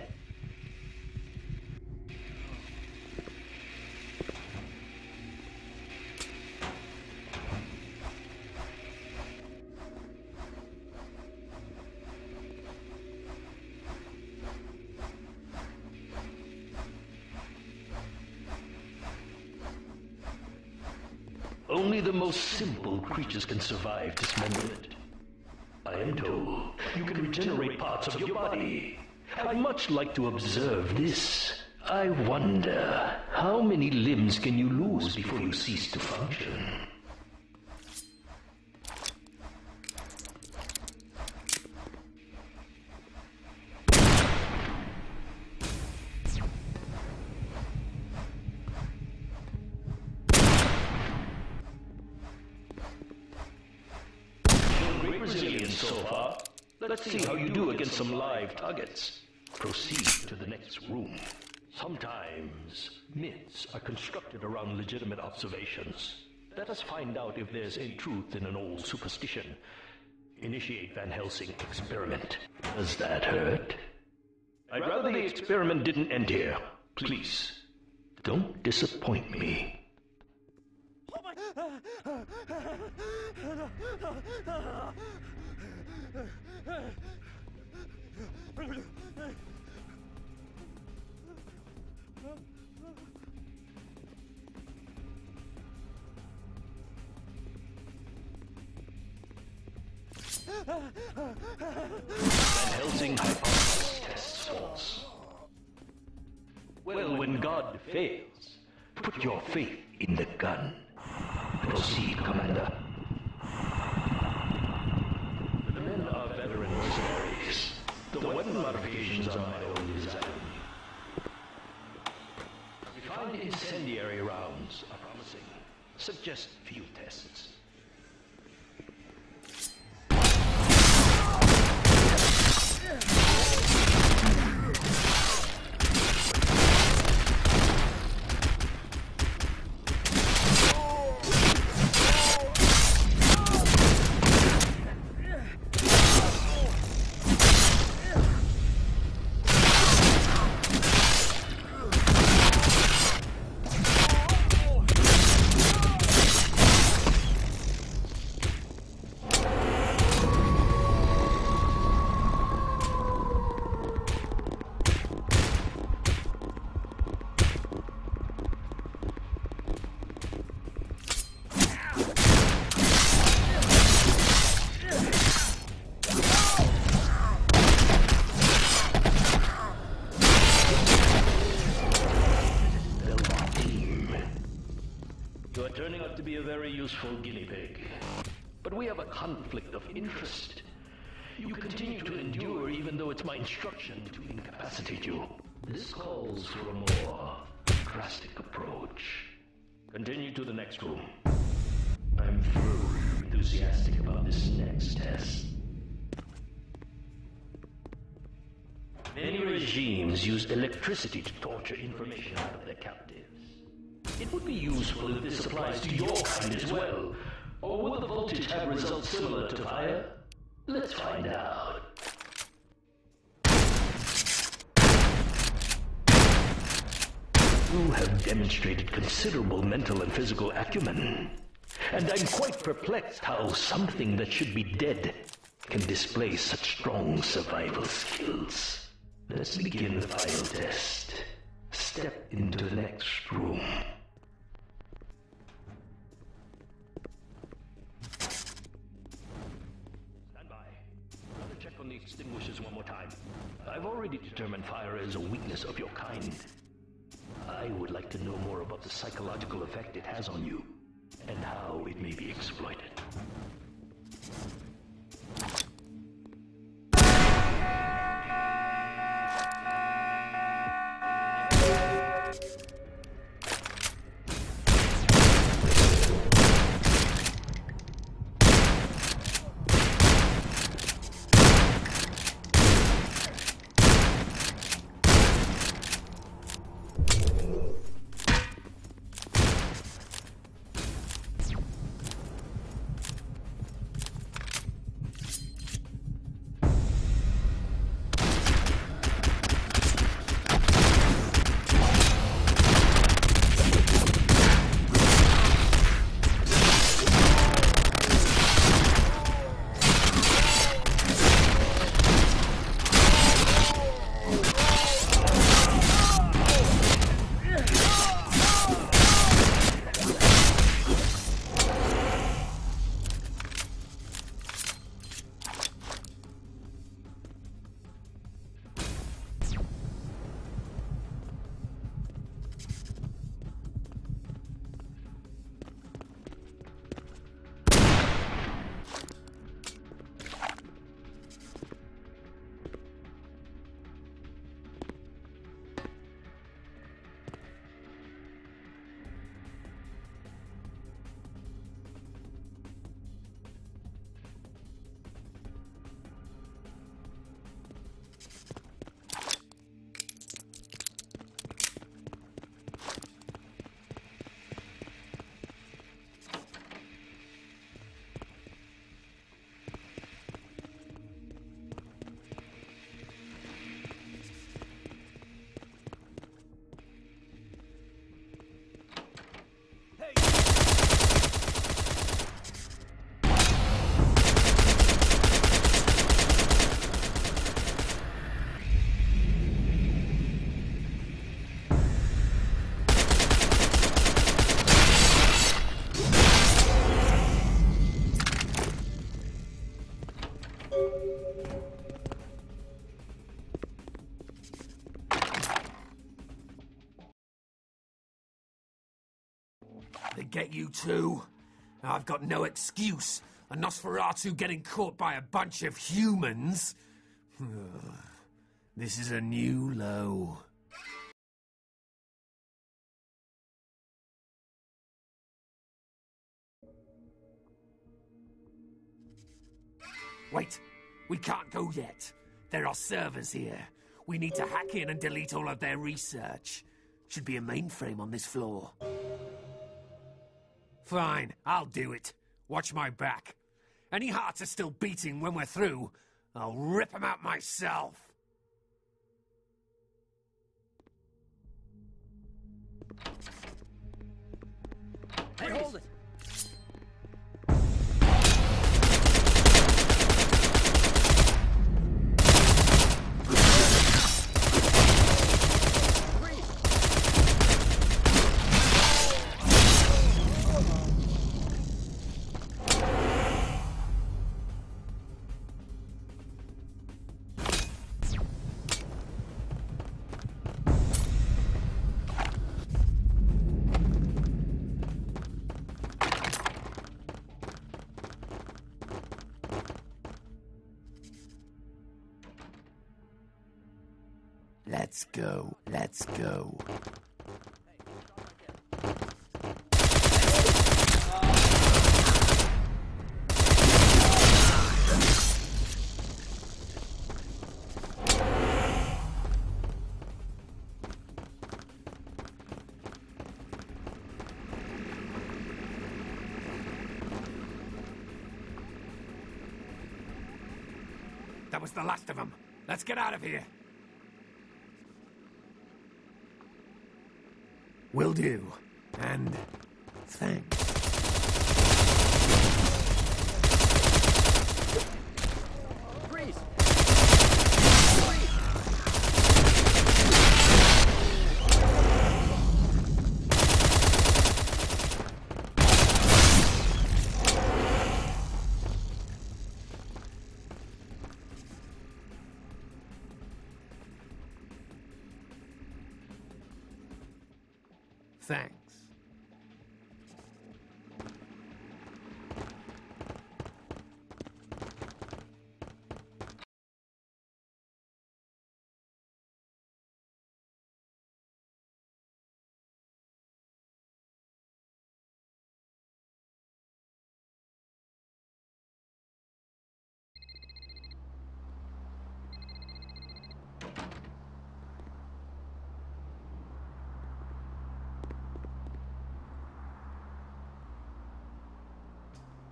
Only the most simple creatures can survive dismemberment. I am told you can regenerate parts of your body. I'd much like to observe this. I wonder, how many limbs can you lose before you cease to function? Great resilience so far. Let's see how you do against some live targets. Proceed to the next room. Sometimes myths are constructed around legitimate observations. Let us find out if there's any truth in an old superstition. Initiate Van Helsing experiment. Does that hurt? I'd rather the experiment didn't end here. Please, don't disappoint me. Van Helsing hypothesis tests false. Well, when God fails, put your faith in the gun. Proceed, Commander. The men are veteran mercenaries. The weapon modifications are my own design. Refined incendiary rounds are promising. Suggest field tests. You are turning out to be a very useful guinea pig. But we have a conflict of interest. You continue to endure even though it's my instruction to incapacitate you. This calls for a more drastic approach. Continue to the next room. I'm thoroughly enthusiastic about this next test. Many regimes use electricity to torture information out of their captives. It would be useful if this applies to your kind as well. Or will the voltage have results similar to fire? Let's find out. You have demonstrated considerable mental and physical acumen. And I'm quite perplexed how something that should be dead can display such strong survival skills. Let's begin the final test. Step into the next room. Stand by. Another check on the extinguishers one more time. I've already determined fire is a weakness of your kind. I would like to know more about the psychological effect it has on you, and how it may be exploited. They get you too? I've got no excuse. A Nosferatu getting caught by a bunch of humans? This is a new low. Wait, we can't go yet. There are servers here. We need to hack in and delete all of their research. Should be a mainframe on this floor. Fine, I'll do it. Watch my back. Any hearts are still beating when we're through, I'll rip them out myself. Hey, hold it! Let's go. Let's go. That was the last of them. Let's get out of here. Will do. And thanks. Freeze! Thanks.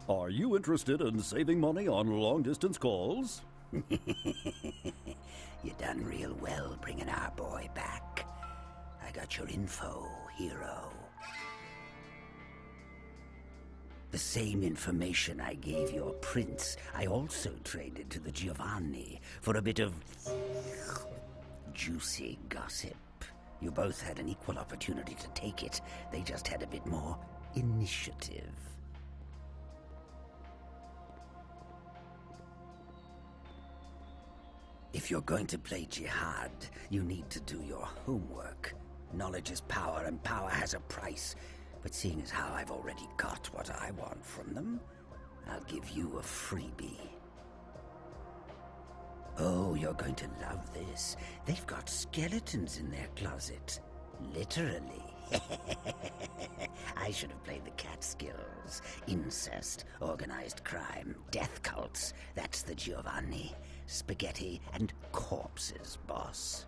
Are you interested in saving money on long-distance calls? You done real well bringing our boy back. I got your info, hero. The same information I gave your prince, I also traded to the Giovanni for a bit of juicy gossip. You both had an equal opportunity to take it. They just had a bit more initiative. If you're going to play jihad, you need to do your homework. Knowledge is power, and power has a price. But seeing as how I've already got what I want from them, I'll give you a freebie. Oh, you're going to love this. They've got skeletons in their closet. Literally. I should have played the Catskills. Incest, organized crime, death cults. That's the Giovanni. Spaghetti and corpses, boss.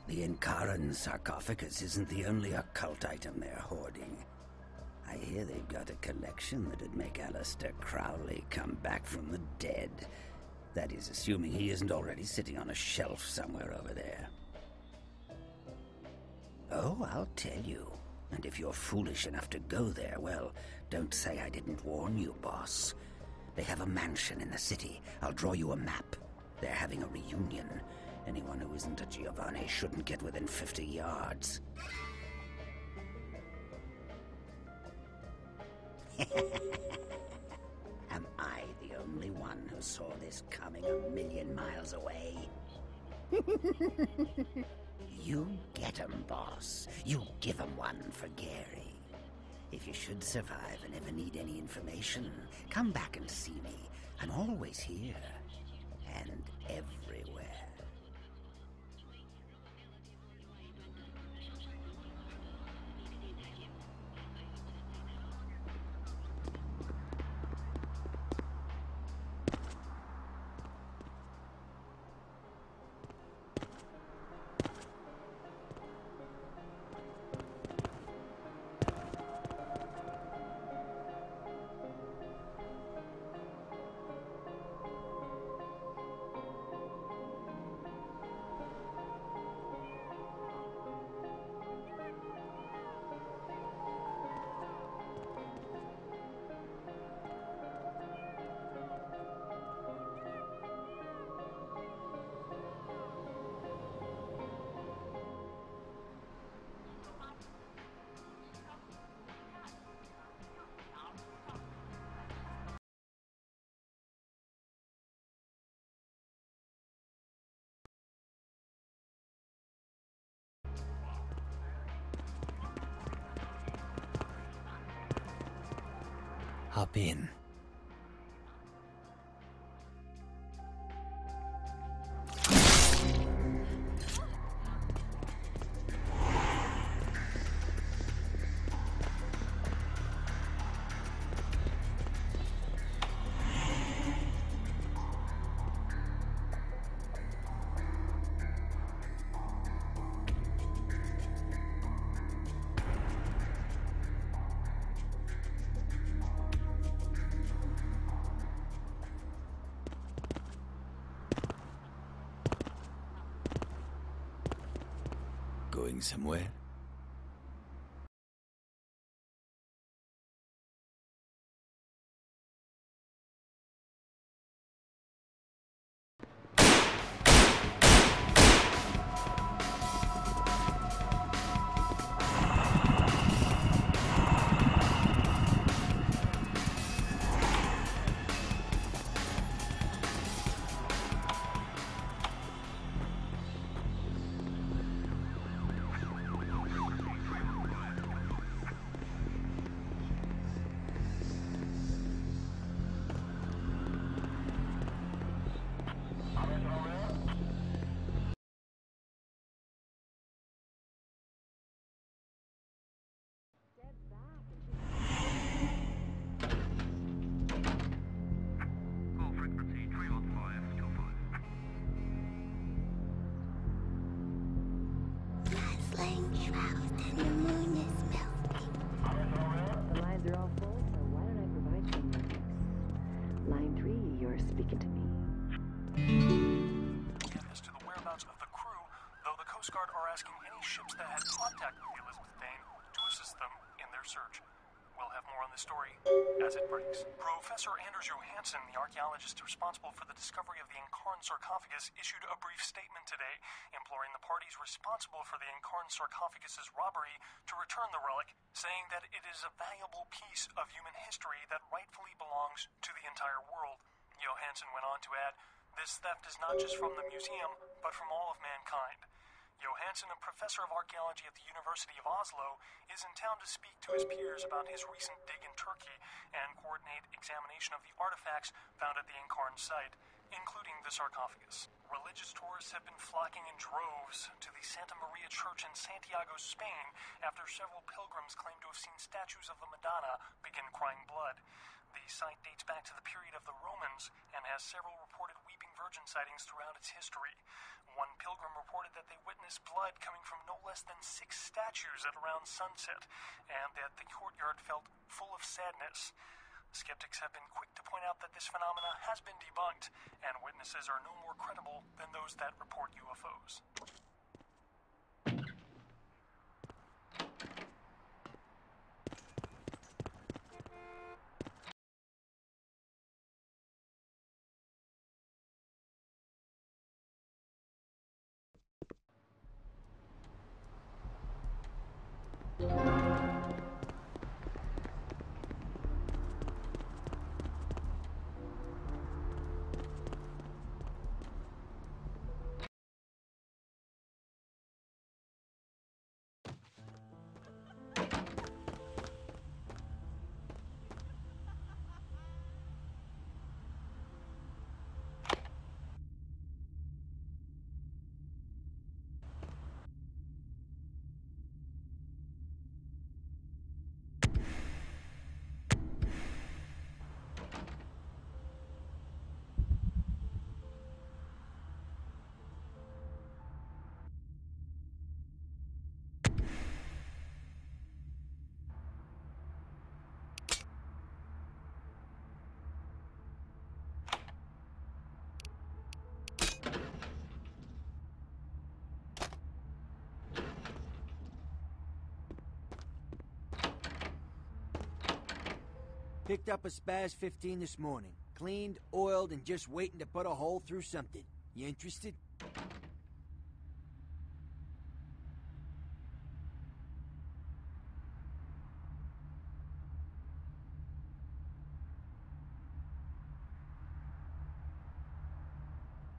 The Inkaran sarcophagus isn't the only occult item they're hoarding. I hear they've got a collection that'd make Aleister Crowley come back from the dead. That is, assuming he isn't already sitting on a shelf somewhere over there. Oh, I'll tell you. And if you're foolish enough to go there, well, don't say I didn't warn you, boss. They have a mansion in the city. I'll draw you a map. They're having a reunion. Anyone who isn't a Giovanni shouldn't get within 50 yards. Am I the only one who saw this coming 1,000,000 miles away? You get 'em, boss. You give 'em one for Gary. If you should survive and ever need any information, come back and see me. I'm always here. And everywhere. Hop in. going somewhere? Flying shroud and the moon is melting. The lines are all full, so why don't I provide some lyrics? Line 3, you're speaking to me. As to the whereabouts of the crew, though the Coast Guard are asking any ships that had contact with the Elizabeth Dane to assist them in their search. We'll have more on this story as it breaks. Professor Anders Johansson, the archaeologist responsible for the discovery of the Incarn sarcophagus, issued a brief statement today, imploring the parties responsible for the Incarn sarcophagus's robbery to return the relic, saying that it is a valuable piece of human history that rightfully belongs to the entire world. Johansson went on to add, this theft is not just from the museum, but from all of mankind. Johansson, a professor of archaeology at the University of Oslo, is in town to speak to his peers about his recent dig in Turkey and coordinate examination of the artifacts found at the Incarn site, including the sarcophagus. Religious tourists have been flocking in droves to the Santa Maria Church in Santiago, Spain, after several pilgrims claim to have seen statues of the Madonna begin crying blood. The site dates back to the period of the Romans and has several reported weeping virgin sightings throughout its history. One pilgrim reported that they witnessed blood coming from no less than 6 statues at around sunset, and that the courtyard felt full of sadness. Skeptics have been quick to point out that this phenomena has been debunked, and witnesses are no more credible than those that report UFOs. Picked up a Spaz 15 this morning. Cleaned, oiled, and just waiting to put a hole through something. You interested?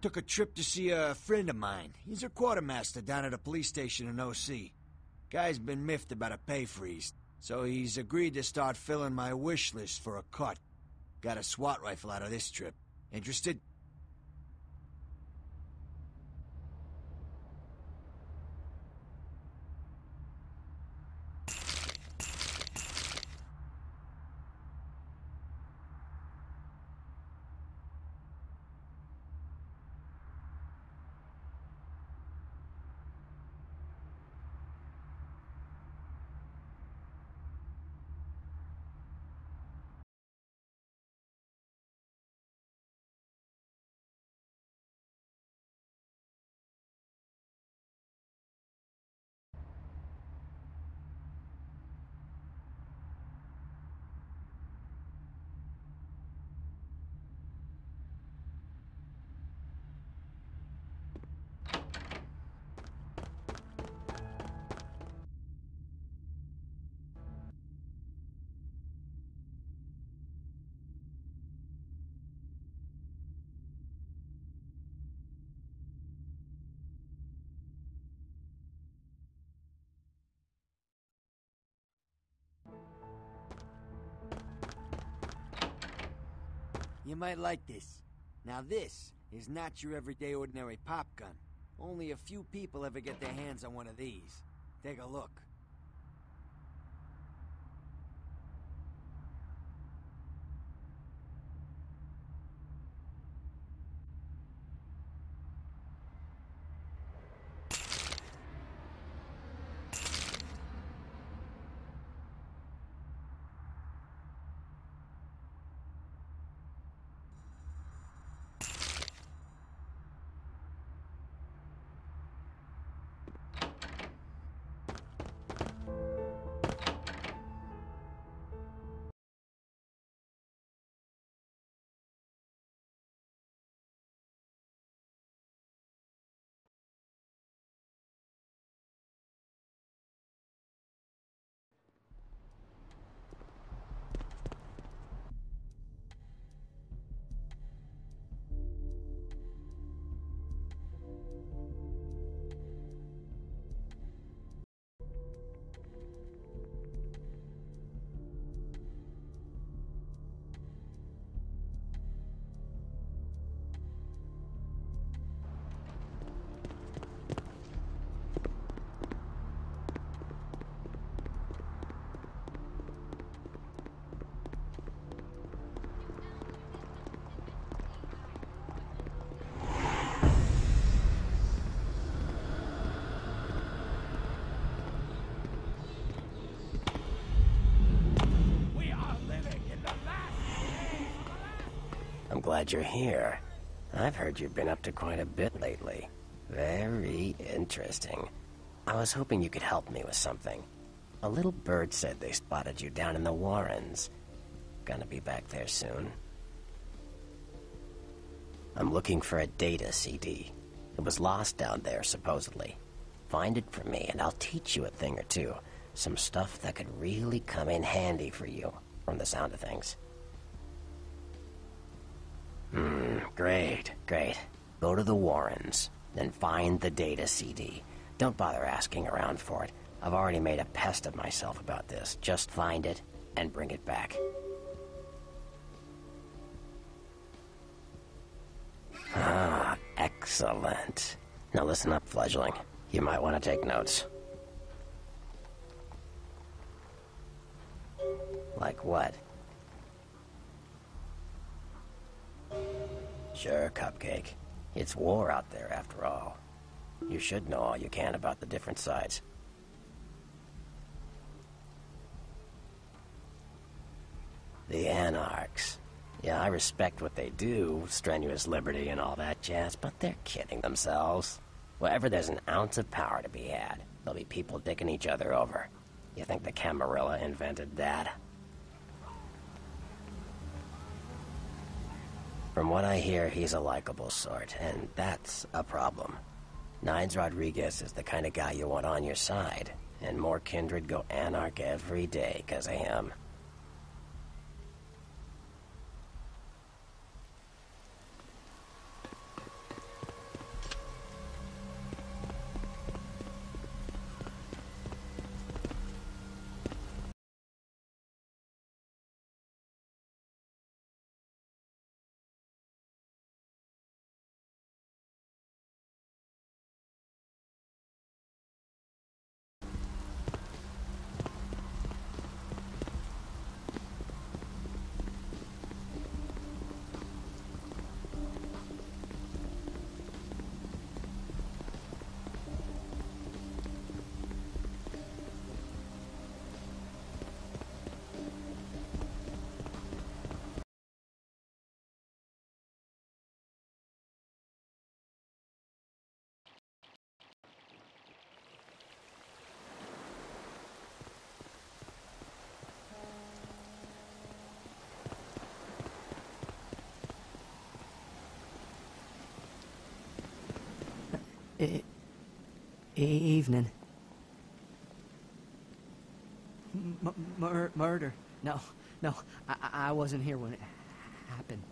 Took a trip to see a friend of mine. He's a quartermaster down at a police station in OC. Guy's been miffed about a pay freeze, so he's agreed to start filling my wish list for a cut. Got a SWAT rifle out of this trip. Interested? You might like this. Now this is not your everyday ordinary pop gun. Only a few people ever get their hands on one of these. Take a look. I'm glad you're here. I've heard you've been up to quite a bit lately. Very interesting. I was hoping you could help me with something. A little bird said they spotted you down in the Warrens. Gonna be back there soon. I'm looking for a data CD. It was lost down there, supposedly. Find it for me, and I'll teach you a thing or two. Some stuff that could really come in handy for you, from the sound of things. Great. Go to the Warrens, then find the data CD. Don't bother asking around for it. I've already made a pest of myself about this. Just find it and bring it back. Ah, excellent. Now listen up, fledgling. You might want to take notes. Like what? Sure, Cupcake. It's war out there, after all. You should know all you can about the different sides. The Anarchs. Yeah, I respect what they do, strenuous liberty and all that jazz, but they're kidding themselves. Wherever there's an ounce of power to be had, there'll be people dicking each other over. You think the Camarilla invented that? From what I hear, he's a likable sort, and that's a problem. Nines Rodriguez is the kind of guy you want on your side, and more kindred go anarch every day 'cause of him. Evening. Murder. No, I wasn't here when it happened.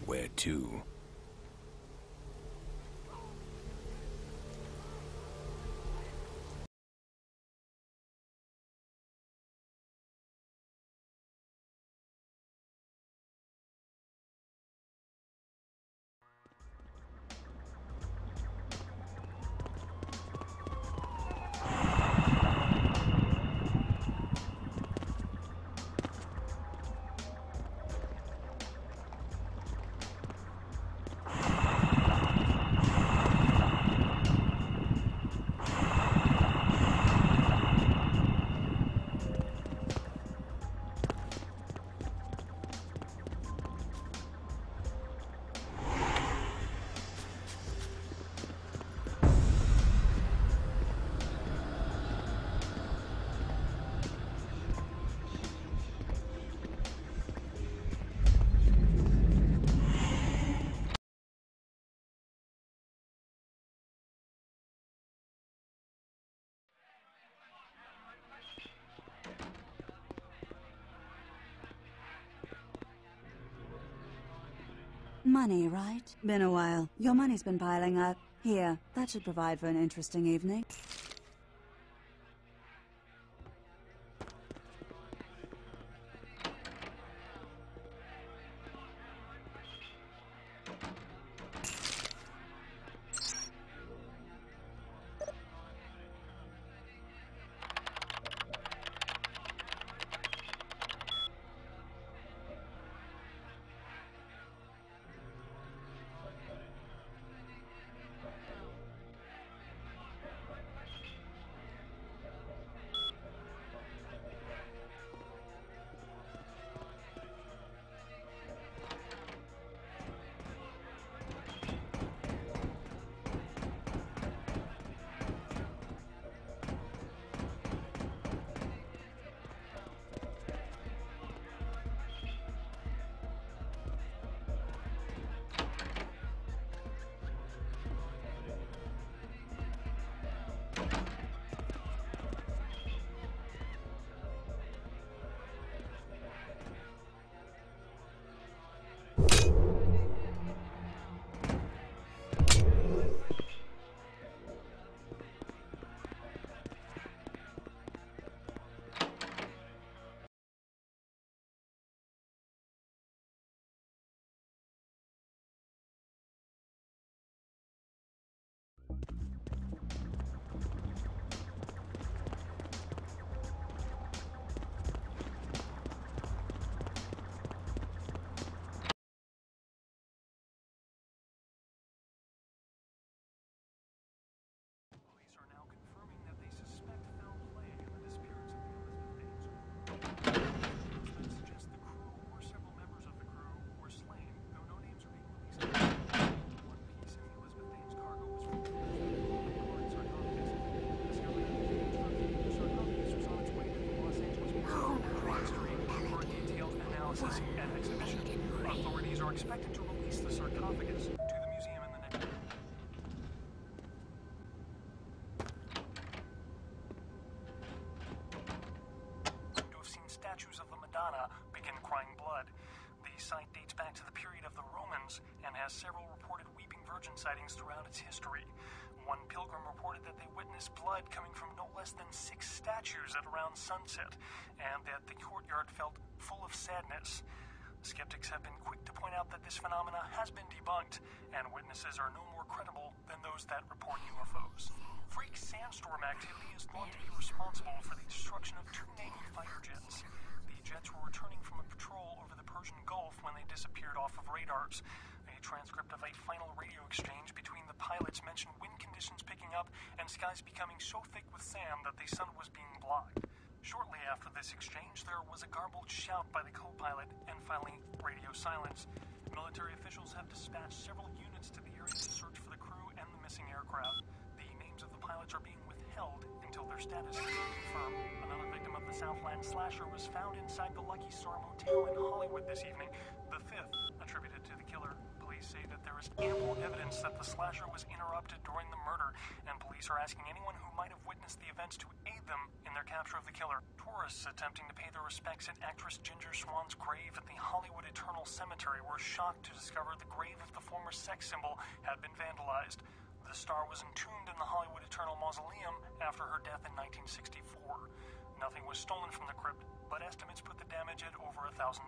Where to? Money, right? Been a while. Your money's been piling up. Here, that should provide for an interesting evening. witnesses and exhibition. Authorities are expected to release the sarcophagus to the museum in the next... To have seen statues of the Madonna begin crying blood. The site dates back to the period of the Romans and has several reported weeping virgin sightings throughout its history. One pilgrim reported that they witnessed blood coming from no less than 6 statues at around sunset, and that the courtyard felt full of sadness. Skeptics have been quick to point out that this phenomena has been debunked, and witnesses are no more credible than those that report UFOs. Freak sandstorm activity is thought to be responsible for the destruction of 2 Navy fighter jets. The jets were returning from a patrol over the Persian Gulf when they disappeared off of radars. A transcript of a final radio exchange between the pilots mentioned wind conditions picking up and skies becoming so thick with sand that the sun was being blocked. Shortly after this exchange, there was a garbled shout by the co-pilot, and finally, radio silence. Military officials have dispatched several units to the area to search for the crew and the missing aircraft. The names of the pilots are being withheld until their status is confirmed. Another victim of the Southland slasher was found inside the Lucky Star Motel in Hollywood this evening, the 5th attributed to the killer. Police say that there is ample evidence that the slasher was interrupted during the murder, and police are asking anyone who might have witnessed the events to aid them in their capture of the killer. Tourists attempting to pay their respects at actress Ginger Swan's grave at the Hollywood Eternal Cemetery were shocked to discover the grave of the former sex symbol had been vandalized. The star was entombed in the Hollywood Eternal Mausoleum after her death in 1964. Nothing was stolen from the crypt, but estimates put the damage at over $1,000.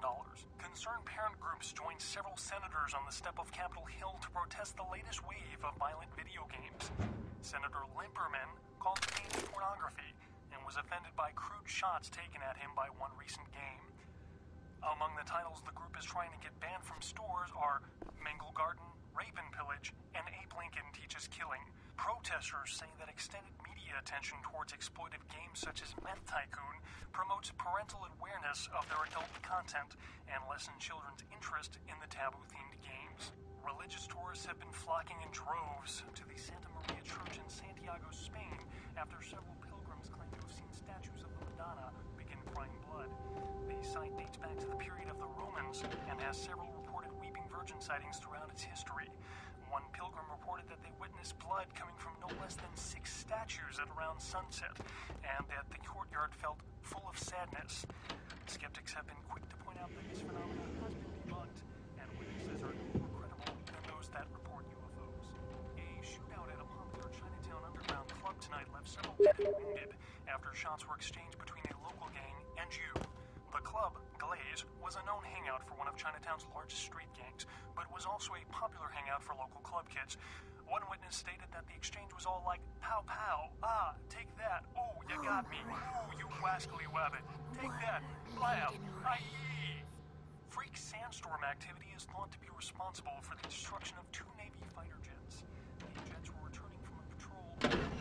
Concerned parent groups joined several senators on the step of Capitol Hill to protest the latest wave of violent video games. Senator Limperman called the game pornography and was offended by crude shots taken at him by one recent game. Among the titles the group is trying to get banned from stores are Mangle Garden, Rape and Pillage, and Abe Lincoln Teaches Killing. Protesters say that extended media attention towards exploitive games such as Meth Tycoon promotes parental awareness of their adult content and lessens children's interest in the taboo-themed games. Religious tourists have been flocking in droves to the Santa Maria Church in Santiago, Spain, after several pilgrims claim to have seen statues of the Madonna begin crying blood. The site dates back to the period of the Romans and has several reported weeping virgin sightings throughout its history. One pilgrim reported that they witnessed blood coming from no less than 6 statues at around sunset, and that the courtyard felt full of sadness. Skeptics have been quick to point out that this phenomenon has been debunked, and witnesses are no more credible than those that report UFOs. A shootout at a popular Chinatown underground club tonight left several people wounded after shots were exchanged between a local gang and Jew. The club, Glaze, was a known hangout for one of Chinatown's largest street gangs, but was also a popular hangout for local club kids. One witness stated that the exchange was all like, pow pow, ah, take that, oh, you got me, ooh, you wascally wabbit, take that, blam, aye. Freak sandstorm activity is thought to be responsible for the destruction of 2 Navy fighter jets. The jets were returning from a patrol...